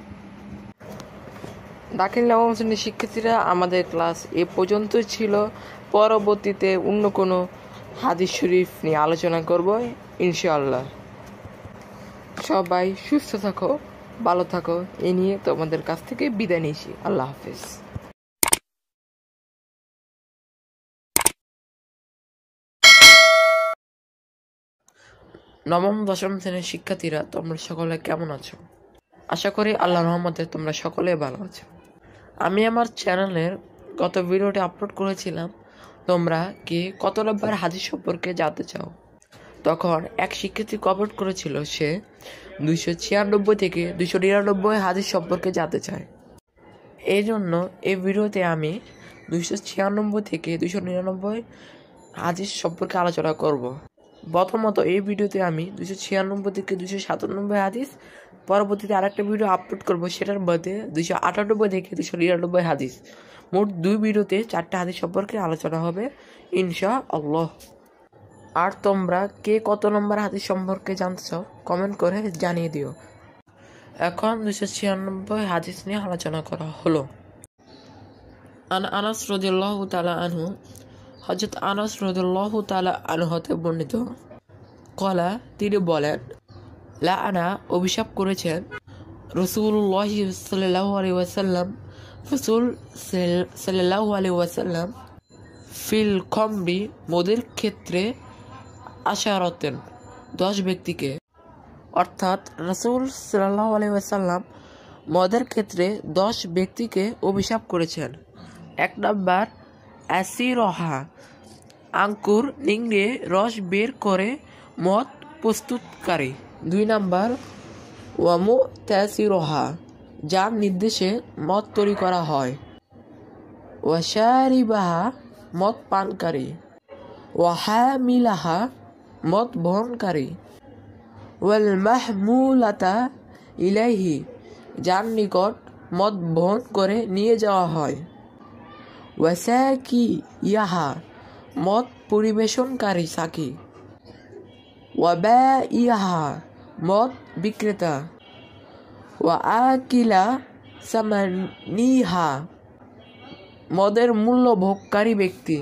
দাখিল নবম শ্রেণীর শিক্ষার্থীরা, আমাদের ক্লাস এ পর্যন্তই ছিল। পরবর্তীতে অন্য কোনো হাদিস শরীফ নিয়ে আলোচনা করব ইনশাআল্লাহ। সবাই সুস্থ থাকো, ভালো থাকো, এ নিয়ে তোমাদের কাছ থেকে বিদায় নিয়েছি। আল্লাহ হাফেজ। নবম দশম শ্রেণীর শিক্ষার্থীরা, তোমরা সকলে কেমন আছো? আশা করি আল্লাহর রহমতে তোমরা সকলে ভালো আছো। আমি আমার চ্যানেলের গত ভিডিওটি আপলোড করেছিলাম, তোমরা কি কত নম্বর হাদিস সম্পর্কে জানতে চাও। তখন এক শিক্ষার্থী কমেন্ট করেছিল সে 296 থেকে 299 হাদিস সম্পর্কে জানতে চায়। এই জন্য এই ভিডিওতে আমি 296 থেকে 299 হাদিস সম্পর্কে আলোচনা করব। প্রথমত এই ভিডিওতে আমি 296 থেকে 297 হাদিস, পরবর্তীতে আরেকটা ভিডিও আপলোড করব, সেটার মধ্যে 298 থেকে 299 হাদিস, মোট 2 ভিডিওতে 4টা হাদিস সম্পর্কে আলোচনা হবে ইনশাআল্লাহ। আর তোমরা কে কত নম্বর হাদিস সম্পর্কে জানতে চাও কমেন্ট করে জানিয়ে দিও। এখন 296 হাদিস নিয়ে আলোচনা করা হলো। আনাস রাদিয়াল্লাহু তাআলা আনহু, হযরত আনাস রাদিয়াল্লাহু তাআলা আনহু হতে বর্ণিত, কলা তিনি বলেন, লাআনা অভিশাপ করেছেন রাসূলুল্লাহ সাল্লাল্লাহু আলাইহি ওয়াসাল্লাম, রাসূল সাল্লাল্লাহু আলাইহি ওয়াসাল্লাম, ফিল খমরি, মদের ক্ষেত্রে, আশারাতেন, 10 ব্যক্তিকে। অর্থাৎ রাসূল সাল্লাল্লাহু আলাইহি ওয়াসাল্লাম মদের ক্ষেত্রে 10 ব্যক্তিকে অভিশাপ করেছেন। 1 নাম্বার আসিরহা, আঙ্কুর নিংড়ে রস বের করে মদ প্রস্তুতকারী। 2 নাম্বার ওয়ামু তাসিরহা, যার নির্দেশে মদ তৈরি করা হয়। ওয়াশারিবাহা, মদ পানকারী। ওয়াহামিলাহা, মদ বহনকারী। ওয়াল মাহমুলাতা ইলাইহি, যার নিকট মদ বহন করে নিয়ে যাওয়া হয়। ওয়াসাকি ইয়াহা, মদ পরিবেশনকারী সাকি। ওয়াবা ইয়াহা, মদ বিক্রেতা। ওয়া আকিলা সামানিহা, মদের মূল্য ভোগকারী ব্যক্তি।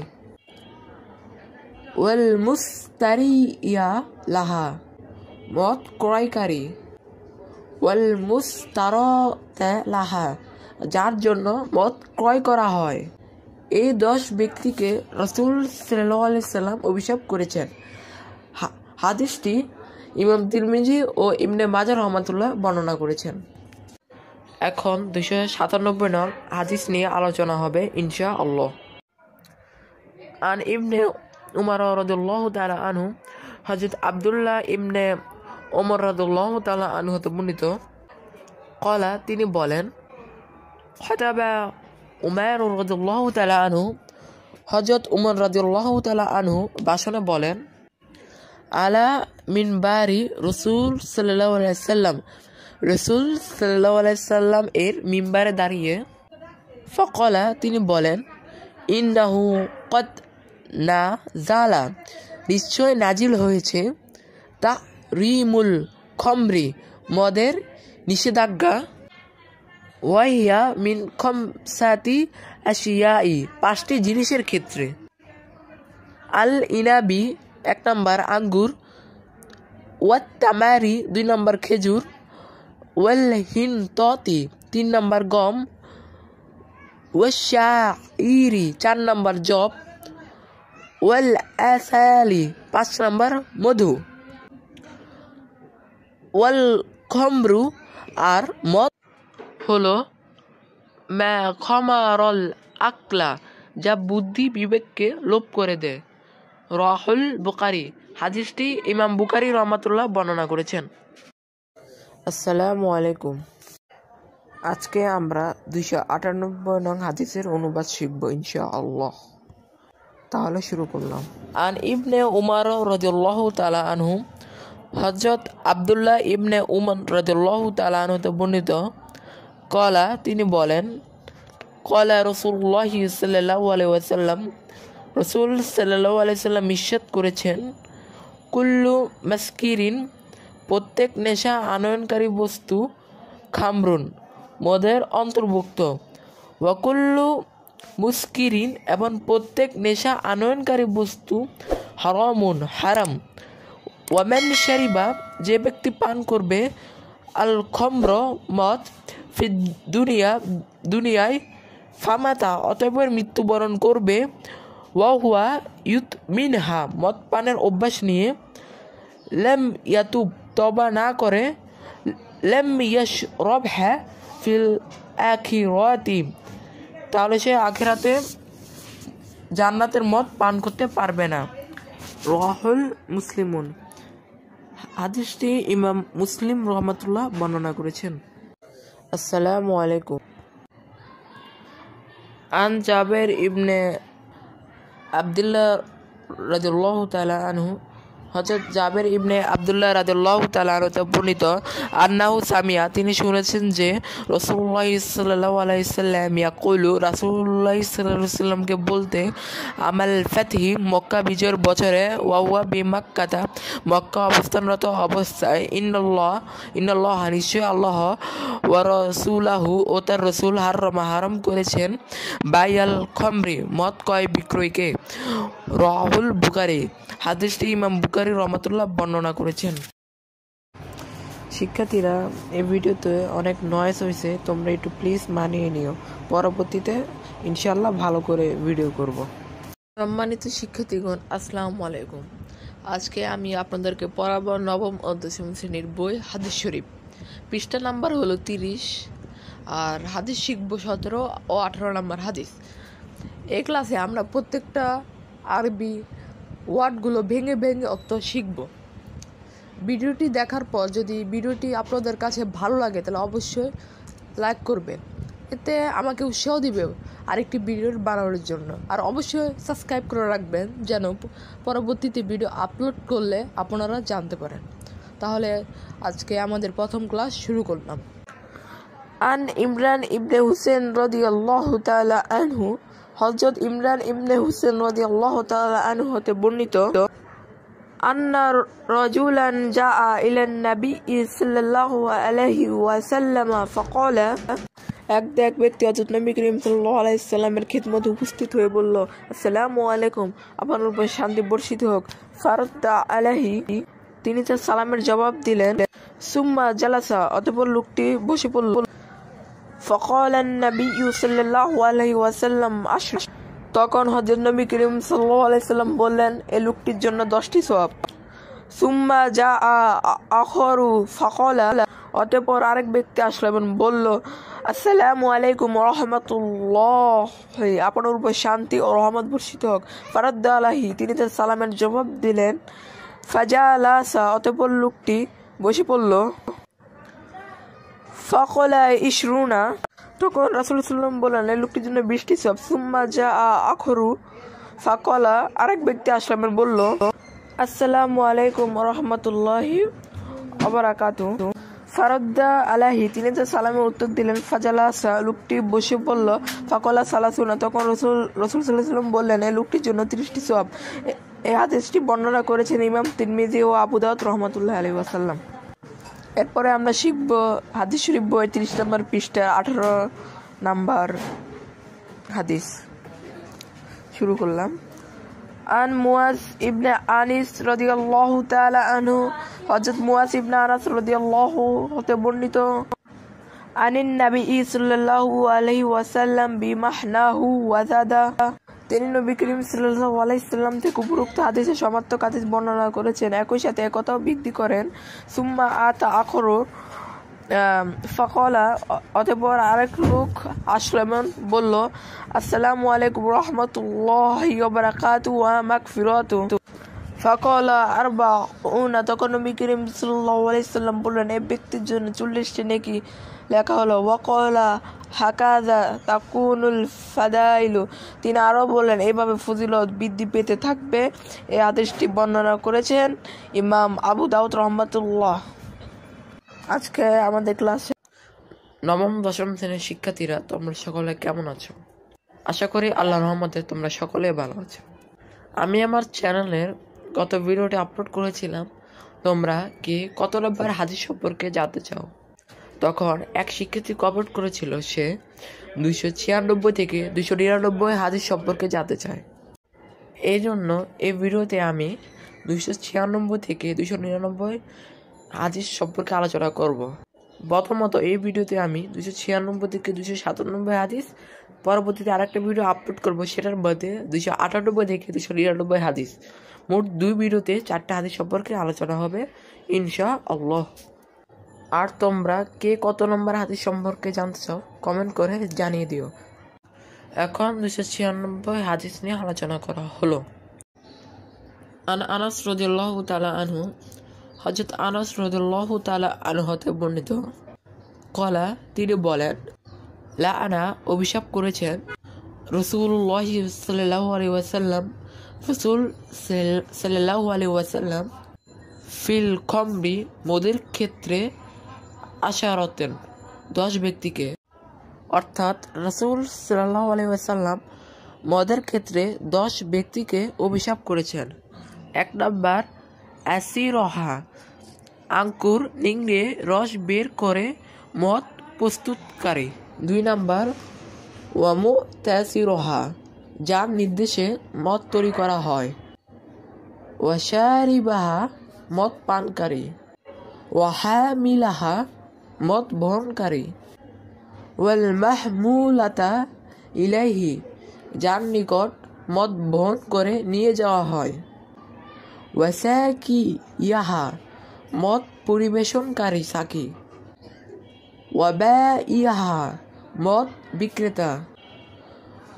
ওয়াল মুস্তারিয়া লাহা, মদ ক্রয়কারী, ওয়াল মুস্তারাতা লাহা, যার জন্য মদ ক্রয় করা হয়। এই 10 ব্যক্তিকে রাসূল সাল্লাল্লাহু আলাইহি সাল্লাম অভিশাপ করেছেন। হাদিসটি ইমাম তিরমিজি ও ইবনে মাজাহ রাহমাতুল্লাহ বর্ণনা করেছেন। এখন 297 নং হাদিস নিয়ে আলোচনা হবে ইনশাআল্লাহ। আন ইবনে উমর রাদিয়াল্লাহু তাআলা আনহু, হযরত আব্দুল্লাহ ইবনে ওমর রাদিয়াল্লাহু তাআলা আনহু হতে বর্ণিত, ক্বালা, তিনি বলেন, খাতাবা উমার রাদিয়াল্লাহু তাআলা আনহু, হযরত উমর রাদিয়াল্লাহু তাআলা আনহু ভাষণে বলেন, আলা মিনবারি রাসূল সাল্লাল্লাহু আলাইহি ওয়াসাল্লাম, রাসূল সাল্লাল্লাহু আলাইহি ওয়াসাল্লাম এর মিম্বারে দাঁড়িয়ে, ফাকালা, তিনি বলেন, ইন্নাহু ক্বাদ নাযালা, নিশ্চয় নাজিল হয়েছে, তাহরিমুল খামরি, মদের নিষেধাজ্ঞা, ওয়াহিয়া মিন খামসাতি আশিয়াই, 5টি জিনিসের ক্ষেত্রে, আল ইনাবি 1 নম্বর আঙ্গুর, ওয়াত তামারি 2 নম্বর খেজুর, ওয়াল হিনতাতি 3 নম্বর গম, ওয়াশাইরি 4 নম্বর জব, ওয়াল আসালি 5 নম্বর মধু, ওয়াল খামরু, আর মদ হলো মা খামারল আকলা, যা বুদ্ধি বিবেককে লোপ করে দেয়। রাহুল বুখারী, হাদিসটি ইমাম বুখারী রাহমাতুল্লাহ বর্ণনা করেছেন। আসসালামু আলাইকুম। আজকে আমরা 298 নং হাদিসের অনুবাদ শিখব ইনশাআল্লাহ। তাহলে শুরু করলাম। আন ইবনে উমর রাদিয়াল্লাহু তাআলা আনহু, হযরত আব্দুল্লাহ ইবনে উমর রাদিয়াল্লাহু তাআলা আনহু হতে বর্ণিত, ক্বালা, তিনি বলেন, ক্বালা রাসূলুল্লাহ সাল্লাল্লাহু আলাইহি ওয়াসাল্লাম, রাসূল সাল্লাল্লাহু আলাইহি ওয়াসাল্লাম ইরশাদ করেছেন, কুল্লু মাসকিরিন, প্রত্যেক নেশা আনয়নকারী বস্তু, খামরুন, মদের অন্তর্ভুক্ত, ওয়া কুল্লু মুসকিরিন, এবং প্রত্যেক নেশা আনয়নকারী বস্তু, হারামুন, হারাম, ওয়ামান শারিবা, যে ব্যক্তি পান করবে, আল খমর, মদ, ফিদ দুনিয়া, দুনিয়ায়, ফামাতা, অতঃপর মৃত্যুবরণ করবে, ওয়া হুয়া ইউত মিনহা, মদ পানের অভ্যাস নিয়ে, লাম ইয়াতুব, তওবা না করে, লাম ইয়াশরাবহা ফিল আখিরাতি, তাহলে সে আখিরাতে জান্নাতের মদ পান করতে পারবে না। রাহুল মুসলিমুন, হাদিসটি ইমাম মুসলিম রাহমাতুল্লাহ বর্ণনা করেছেন। আসসালামু আলাইকুম। আন জাবের ইবনে আব্দুল্লাহ রাদিয়াল্লাহু তাআলা আনহু, হযরত জাবের ইবনে আব্দুল্লাহ রাদিয়াল্লাহু তাআলা আনহু হতে বর্ণিত, আন্নাহু সামিয়া, তিনি শুনেছেন যে রাসূলুল্লাহ সাল্লাল্লাহু আলাইহি সাল্লাম ইয়াকুলু, রাসূলুল্লাহ সাল্লাল্লাহু আলাইহি সাল্লামকে বলতে, আমাল ফাতহি, মক্কা বিজয়ের বছরে, ওয়া হুয়া বিমাক্কাতা, মক্কা অবস্থানরত অবস্থায়, ইন্নাল্লাহ, নিশ্চয় আল্লাহ, ওয়া রাসূলুহু, ও তার রাসূল, হারাম করেছেন, বাইয়াল খামরি, মদ ক্রয় বিক্রয়কে। রাহুল বুখারী, হাদিসটি ইমাম বুখারী রাহমাতুল্লাহ বর্ণনা করেছেন। শিক্ষার্থীরা, এই ভিডিওতে অনেক নয়েজ হয়েছে, তোমরা একটু প্লিজ মানিয়ে নিও, পরবর্তীতে ইনশাআল্লাহ ভালো করে ভিডিও করব। সম্মানিত শিক্ষার্থীগণ, আসসালামু আলাইকুম। আজকে আমি আপনাদেরকে পড়াবো 9ম ও 10ম শ্রেণীর বই হাদিস শরীফ। পৃষ্ঠা নাম্বার হলো 30, আর হাদিস শিখবো 17 ও 18 নম্বর হাদিস। এই ক্লাসে আমরা প্রত্যেকটা আরবি ওয়ার্ডগুলো ভেঙে ভেঙে অর্থ শিখব। ভিডিওটি দেখার পর যদি ভিডিওটি আপনাদের কাছে ভালো লাগে তাহলে অবশ্যই লাইক করবেন, এতে আমাকে উৎসাহ দিবে আরেকটি ভিডিও বানানোর জন্য। আর অবশ্যই সাবস্ক্রাইব করে রাখবেন যেন পরবর্তীতে ভিডিও আপলোড করলে আপনারা জানতে পারেন। তাহলে আজকে আমাদের প্রথম ক্লাস শুরু করলাম। আন ইমরান ইবনে হুসেন রাদিয়াল্লাহু তাআলা আনহু, হযরত ইমরান ইবনে হুসেন রাদিয়াল্লাহু তাআলা আনহু হতে বর্ণিত, আন্না রাজুলান জাআ ইলান নবী সাল্লাল্লাহু আলাইহি ওয়াসাল্লাম ফাকালা, এক ব্যক্তি হযরত নবী করিম সাল্লাল্লাহু আলাইহি সাল্লামের খিদমতে উপস্থিত হয়ে বলল, আসসালামু আলাইকুম, আপনার উপর শান্তি বর্ষিত হোক। ফারাদ্দা আলাইহি, তিনি তার সালামের জবাব দিলেন। সুম্মা জালাসা, অতঃপর লোকটি বসে পড়ল। ফাকালা নবী সাল্লাল্লাহু আলাইহি ওয়াসাল্লাম আশর, তখন হযরত নবী করিম সাল্লাল্লাহু আলাইহি ওয়াসাল্লাম বললেন, এই লোকটির জন্য 10টি সওয়াব। সুম্মা জা আখরু ফাকালা, অতঃপর আরেক ব্যক্তি আসলো এবং বলল, আসসালামু আলাইকুম ওয়া রাহমাতুল্লাহ, আপনার উপর শান্তি ও রহমত বর্ষিত হোক। ফারাদ্দা আলাইহি, তিনি তার সালামের জবাব দিলেন। ফাজালাসা, অতঃপর লোকটি বসে পড়ল। ফাকালা ইশরুনা, তখন রাসূল সাল্লাল্লাহু আলাইহি বললেন, এই লোকটির জন্য 20টি সওয়াব। সুম্মা জা আখরু ফাকালা, আরেক ব্যক্তি আসলো এবং বলল, আসসালামু আলাইকুম ওয়া রাহমাতুল্লাহি ওয়া বারাকাতুহু। ফারাদ্দা আলাইহি, তিনি তার সালামের উত্তর দিলেন। ফাজালাসা, লোকটি বসে পড়ল। ফাকালা সালাসুনা, তখন রাসূল সাল্লাল্লাহু আলাইহি ওয়াসাল্লাম বললেন, এই লোকটির জন্য 30টি সওয়াব। এই হাদিসটি বর্ণনা করেছেন ইমাম তিরমিজি ও আবু দাউদ রাহমাতুল্লাহি আলাইহি ওয়াসাল্লাম। এরপরে আমরা শিখব হাদিস শরীফ বই 30 নম্বর পৃষ্ঠা 18 নম্বর হাদিস। শুরু করলাম। আন মুয়াজ ইবনে আনিস রাদিয়াল্লাহু তাআলা আনহু, হযরত মুয়াজ ইবনে আনাস রাদিয়াল্লাহু হতে বর্ণিত, আনিন নবী সাল্লাল্লাহু আলাইহি ওয়াসাল্লাম বিমাহনাহু ওয়াজাদা, তিনি নবী করিম সাল্লাল্লাহু আলাইহি ওয়াসাল্লাম থেকে উপরোক্ত হাদিসের সমার্থক হাদিস বর্ণনা করেছেন। একই সাথে একথাও বৃদ্ধি করেন। সুম্মা আতা আখরু ফাকালা, অতঃপর আরেক লোক আসলো এবং বলল, আসসালামু আলাইকুম ওয়া রাহমাতুল্লাহি ওয়া বারাকাতুহু ওয়া মাগফিরাতুহু। ফাকালা আরবাউনা, তখন নবী করিম সাল্লাল্লাহু আলাইহি ওয়াসাল্লাম বললেন, এই ব্যক্তির জন্য 40টি নেকি লেখা হলো। ওয়াকালা হাকাযা তাকুনুল ফাদাইলু, তিনি আরো বললেন, এইভাবে ফজিলত বৃদ্ধি পেতে থাকবে। এই হাদিসটি বর্ণনা করেছেন ইমাম আবু দাউদ রাহমাতুল্লাহ। আজকে আমাদের ক্লাসে নবম দশম শ্রেণীর শিক্ষার্থীরা, তোমরা সকলে কেমন আছো? আশা করি আল্লাহর রহমতে তোমরা সকলে ভালো আছো। আমি আমার চ্যানেলের গত ভিডিওটি আপলোড করেছিলাম, তোমরা কি কত নম্বর হাদিস সম্পর্কে জানতে চাও। তখন এক শিক্ষার্থী কমেন্ট করেছিল, সে 296 থেকে 299 হাদিস সম্পর্কে জানতে চায়। এই জন্য এই ভিডিওতে আমি 296 থেকে 299 হাদিস সম্পর্কে আলোচনা করব। প্রথমত এই ভিডিওতে আমি 296 থেকে 297 হাদিস, পরবর্তীতে আরেকটা ভিডিও আপলোড করব, সেটার মধ্যে 298 থেকে 299 হাদিস। মোট 2 ভিডিওতে 4টা হাদিস সম্পর্কে আলোচনা হবে ইনশাআল্লাহ। আর তোমরা কে কত নম্বর হাদিস সম্পর্কে জানতে চাও কমেন্ট করে জানিয়ে দিও। এখন 296 হাদিস নিয়ে আলোচনা করা হলো। আনাস রাদিয়াল্লাহু তাআলা আনহু, হযরত আনাস রাদিয়াল্লাহু তাআলা আনহু হতে বর্ণিত, কলা, তিনি বলেন, লাআনা, অভিশাপ করেছেন রাসূলুল্লাহ সাল্লাল্লাহু আলাইহি ওয়াসাল্লাম, রাসূল সাল্লাল্লাহু আলাইহি ওয়াসাল্লাম, ফিল খমরি, মদের ক্ষেত্রে, আশারতেন, 10 ব্যক্তিকে। অর্থাৎ রাসূল সাল্লাল্লাহু আলাইহি ওয়াসাল্লাম মদের ক্ষেত্রে 10 ব্যক্তিকে অভিশাপ করেছেন। 1 নাম্বার আসিরহা, আঙ্কুর নিংড়ে রস বের করে মদ প্রস্তুতকারী। 2 নাম্বার ওয়ামু তাসিরহা, যার নির্দেশে মদ তৈরি করা হয়। ওয়াশারিবাহা, মদ পানকারী। ওয়াহামিলাহা, মদ বহনকারী। ওয়াল মাহমুলাতা ইলাইহি, যার নিকট মদ বহন করে নিয়ে যাওয়া হয়। ওয়াসাকি ইয়াহা, মদ পরিবেশনকারী সাকি। ওয়াবা ইহা, মদ বিক্রেতা।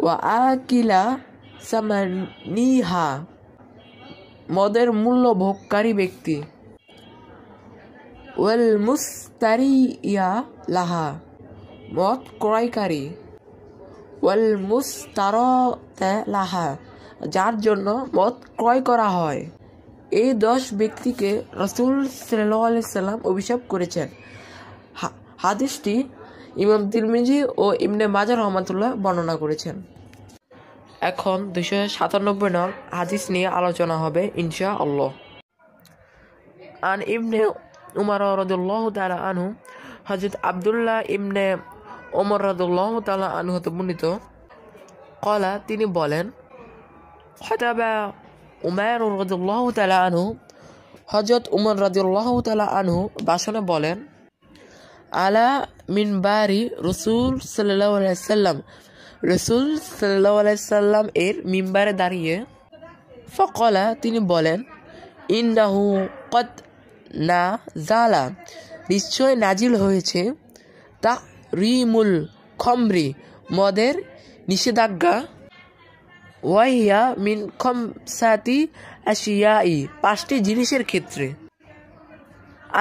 ওয়া আকিলা সামানিহা, মদের মূল্য ভোগকারী ব্যক্তি। ওয়াল মুস্তারিয়া লাহা, মদ ক্রয়কারী। ওয়াল মুস্তারতা লাহা, যার জন্য মদ ক্রয় করা হয়। এই 10 ব্যক্তিকে রাসূল সাল্লাল্লাহু আলাইহি ওয়াসাল্লাম অভিশাপ করেছেন। হাদিসটি ইমাম তিরমিজি ও ইবনে মাজাহ রাহমাতুল্লাহ বর্ণনা করেছেন। এখন 297 নং হাদিস নিয়ে আলোচনা হবে ইনশাআল্লাহ। আন ইবনে উমর রাদিয়াল্লাহু তাআলা আনহু, হযরত আব্দুল্লাহ ইবনে ওমর রাদিয়াল্লাহু তাআলা আনহু হতে বর্ণিত, কলা, তিনি বলেন, খাতাবা উমার রাদিয়াল্লাহু তাআলা আনহু, হযরত উমর রাদিয়াল্লাহু তাআলা আনহু ভাষণে বলেন, আলা মিনবারি রাসূল সাল্লাল্লাহু আলাইহি ওয়াসাল্লাম, রাসূল সাল্লাল্লাহু আলাইহি ওয়াসাল্লাম এর মিম্বারে দাঁড়িয়ে ফাকালা তিনি বলেন, ইন্নাহু কদ নাযালা, নিশ্চয় নাজিল হয়েছে তাহরিমুল খমরি, মদের নিষেধাজ্ঞা, ওয়াহিয়া মিন খামসাতি আশিয়াই, পাঁচটি জিনিসের ক্ষেত্রে,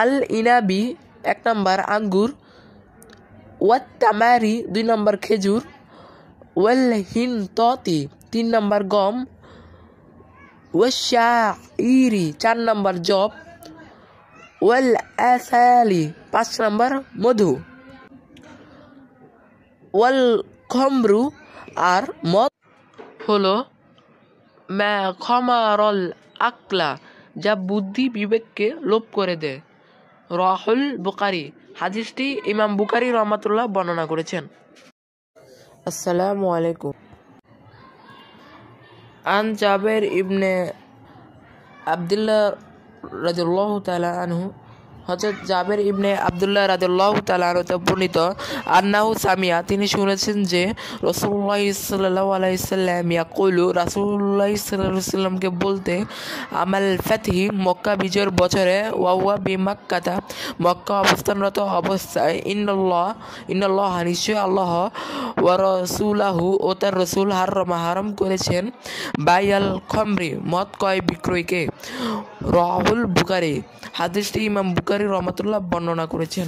আল ইনাবি 1 নম্বর আঙ্গুর, ওয়াত তামারি 2 নম্বর খেজুর, ওয়াল হিনততি 3 নম্বর গম, ওয়াশাইরি 4 নম্বর জব, ওয়াল আসালি 5 নম্বর মধু, ওয়াল খমরু আর মদ হলো মা খমারল আকলা, যা বুদ্ধি বিবেককে লোপ করে দেয়। রাহুল বুখারী, হাদিসটি ইমাম বুখারী রহমাতুল্লাহ বর্ণনা করেছেন। আসসালামু আলাইকুম। আন জাবের ইবনে আব্দুল্লাহ রাদিয়াল্লাহু তাআলা আনহু, হযরত জাবের ইবনে আব্দুল্লাহ রাদিয়াল্লাহু তাআলা আনহু হতে বর্ণিত, আন্নাহু সামিয়া, তিনি শুনেছেন যে রাসূলুল্লাহ সাল্লাল্লাহু আলাইহি ওয়াসাল্লাম ইয়াকুলু, রাসূলুল্লাহ সাল্লাল্লাহু আলাইহি ওয়াসাল্লামকে বলতে, আমাল ফাতহি, মক্কা বিজয়ের বছরে, ওয়া হুয়া বিমাক্কাতা, মক্কা অবস্থানরত অবস্থায়, ইন্নাল্লাহ, নিশ্চয় আল্লাহ, ওয়া রাসূলুহু, ও তার রাসূল, হারাম করেছেন বাইয়াল খমরি, মদ ক্রয় বিক্রয়কে। রাহুল বুখারী, হাদিসটি ইমাম বুখারী রহমাতুল্লাহ বর্ণনা করেছেন।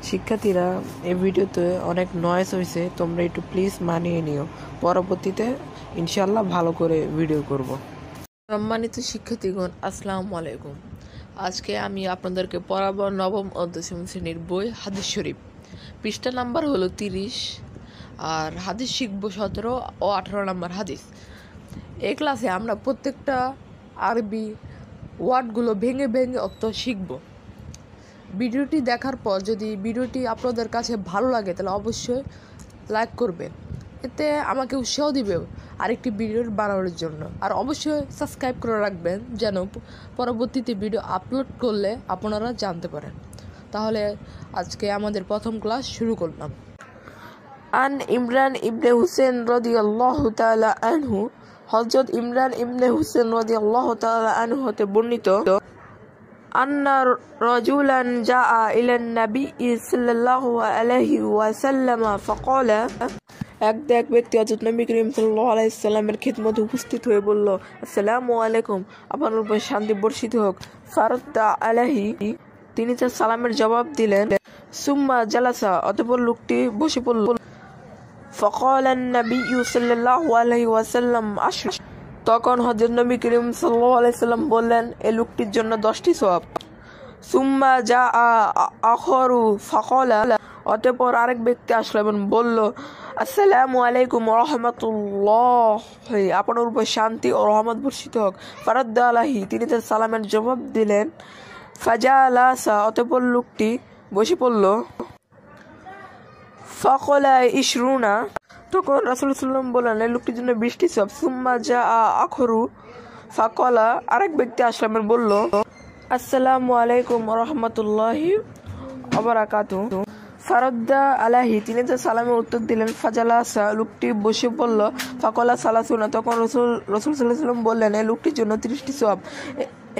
শিক্ষার্থীরা, এই ভিডিওতে অনেক নয়েজ হয়েছে, তোমরা একটু প্লিজ মানিয়ে নিও, পরবর্তীতে ইনশাআল্লাহ ভালো করে ভিডিও করব। সম্মানিত শিক্ষার্থীগণ, আসসালামু আলাইকুম। আজকে আমি আপনাদেরকে পড়াবো নবম ও দশম শ্রেণীর বই হাদিস শরীফ। পৃষ্ঠা নাম্বার হলো 30 আর হাদিস শিখব 17 ও 18 নম্বর হাদিস। এই ক্লাসে আমরা প্রত্যেকটা আরবি ওয়ার্ডগুলো ভেঙে ভেঙে অর্থ শিখব। ভিডিওটি দেখার পর যদি ভিডিওটি আপনাদের কাছে ভালো লাগে তাহলে অবশ্যই লাইক করবেন, এতে আমাকে উৎসাহ দিবে আরেকটি ভিডিও বানানোর জন্য। আর অবশ্যই সাবস্ক্রাইব করে রাখবেন যেন পরবর্তীতে ভিডিও আপলোড করলে আপনারা জানতে পারেন। তাহলে আজকে আমাদের প্রথম ক্লাস শুরু করলাম। আন ইমরান ইবনে হুসেন রাদিয়াল্লাহু তাআলা আনহু, হযরত ইমরান ইবনে হুসেন রাদিয়াল্লাহু তাআলা আনহু হতে বর্ণিত, আন্না রাজুলান জাআ ইলান নবী সাল্লাল্লাহু আলাইহি ওয়াসাল্লাম ফাকালা, এক ব্যক্তি হযরত নবী করিম সাল্লাল্লাহু আলাইহি ওয়াসাল্লামের খিদমতে উপস্থিত হয়ে বলল, আসসালামু আলাইকুম, আপনার উপর শান্তি বর্ষিত হোক। ফারাদ্দা আলাইহি, তিনি তার সালামের জবাব দিলেন। সুম্মা জালাসা, অতঃপর লোকটি বসে পড়ল। ফাকালান নবী সাল্লাল্লাহু আলাইহি ওয়াসাল্লাম আশর, তখন হযরত নবী করিম সাল্লাল্লাহু আলাইহি ওয়াসাল্লাম বললেন, এই লোকটির জন্য 10টি সওয়াব। সুম্মা জাআ আখরু ফাকালা, অতঃপর আরেক ব্যক্তি আসলো এবং বলল, আসসালামু আলাইকুম ওয়া রাহমাতুল্লাহ, আপনার উপর শান্তি ও রহমত বর্ষিত হোক। ফারাদ্দা আলাইহি, তিনি তার সালামের জবাব দিলেন। ফাজালাসা, অতঃপর লোকটি বসে পড়ল। ফাকালা ইশরুনা, তখন রাসূল সাল্লাল্লাহু আলাইহি ওয়াসাল্লাম বললেন, এই লোকটির জন্য 20টি সওয়াব। সুম্মা জাআ আখরু ফাকালা, আরেক ব্যক্তি আসলেন এবং বলল, আসসালামু আলাইকুম ওয়া রাহমাতুল্লাহি ওয়া বারাকাতুহু। ফারাদ্দা আলাইহি, তিনি তার সালামের উত্তর দিলেন। ফাজালাসা, লোকটি বসে পড়ল। ফাকালা সালাসুনা, তখন রাসূল সাল্লাল্লাহু আলাইহি ওয়াসাল্লাম বললেন, এই লোকটির জন্য 30টি সওয়াব।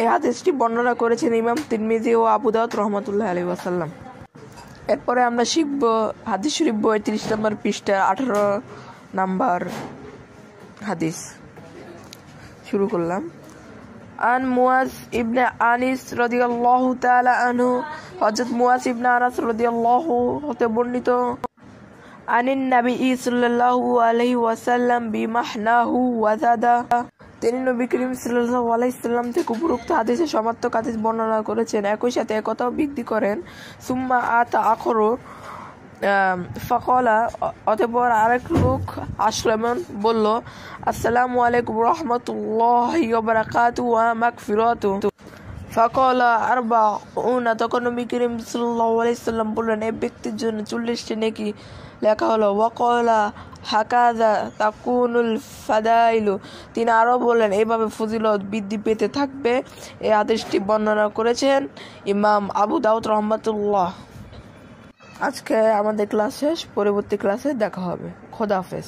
এই হাদিসটি বর্ণনা করেছেন ইমাম তিরমিজি ও আবু দাউদ রাহমাতুল্লাহি আলাইহি ওয়াসাল্লাম। এরপরে আমরা শিখব হাদিস শরীফ বই 30 নম্বর পৃষ্ঠা 18 নম্বর হাদিস। শুরু করলাম। আন মুয়াজ ইবনে আনিস রাদিয়াল্লাহু তাআলা আনহু, হযরত মুয়াজ ইবনে আনাস রাদিয়াল্লাহু হতে বর্ণিত, আনিন নবী সাল্লাল্লাহু আলাইহি ওয়াসাল্লাম বিমাহনাহু ওয়াজাদা, তিনি নবী করিম সাল্লাল্লাহু আলাইহি ওয়াসাল্লাম থেকে উপরোক্ত হাদিসের সমার্থক হাদিস বর্ণনা করেছেন, একই সাথে একথাও বৃদ্ধি করেন। সুম্মা আতা আখরু ফাকালা, অতঃপর আরেক লোক আসলো এবং বলল, আসসালামু আলাইকুম ওয়া রাহমাতুল্লাহি ওয়া বারাকাতুহু ওয়া মাগফিরাতুহু। ফাকালা আরবাউনা, তখন নবী করিম সাল্লাল্লাহু আলাইহি ওয়াসাল্লাম বললেন, এই ব্যক্তির জন্য 40টি নেকি লেখা হলো ওয়াকলা হাকাদা তাকুনুল ফাদাইলু। তিনি আরও বললেন এইভাবে ফজিলত বৃদ্ধি পেতে থাকবে। এই হাদিসটি বর্ণনা করেছেন ইমাম আবু দাউদ রহমাতুল্লাহ। আজকে আমাদের ক্লাস শেষ, পরবর্তী ক্লাসে দেখা হবে। খোদা হাফেজ।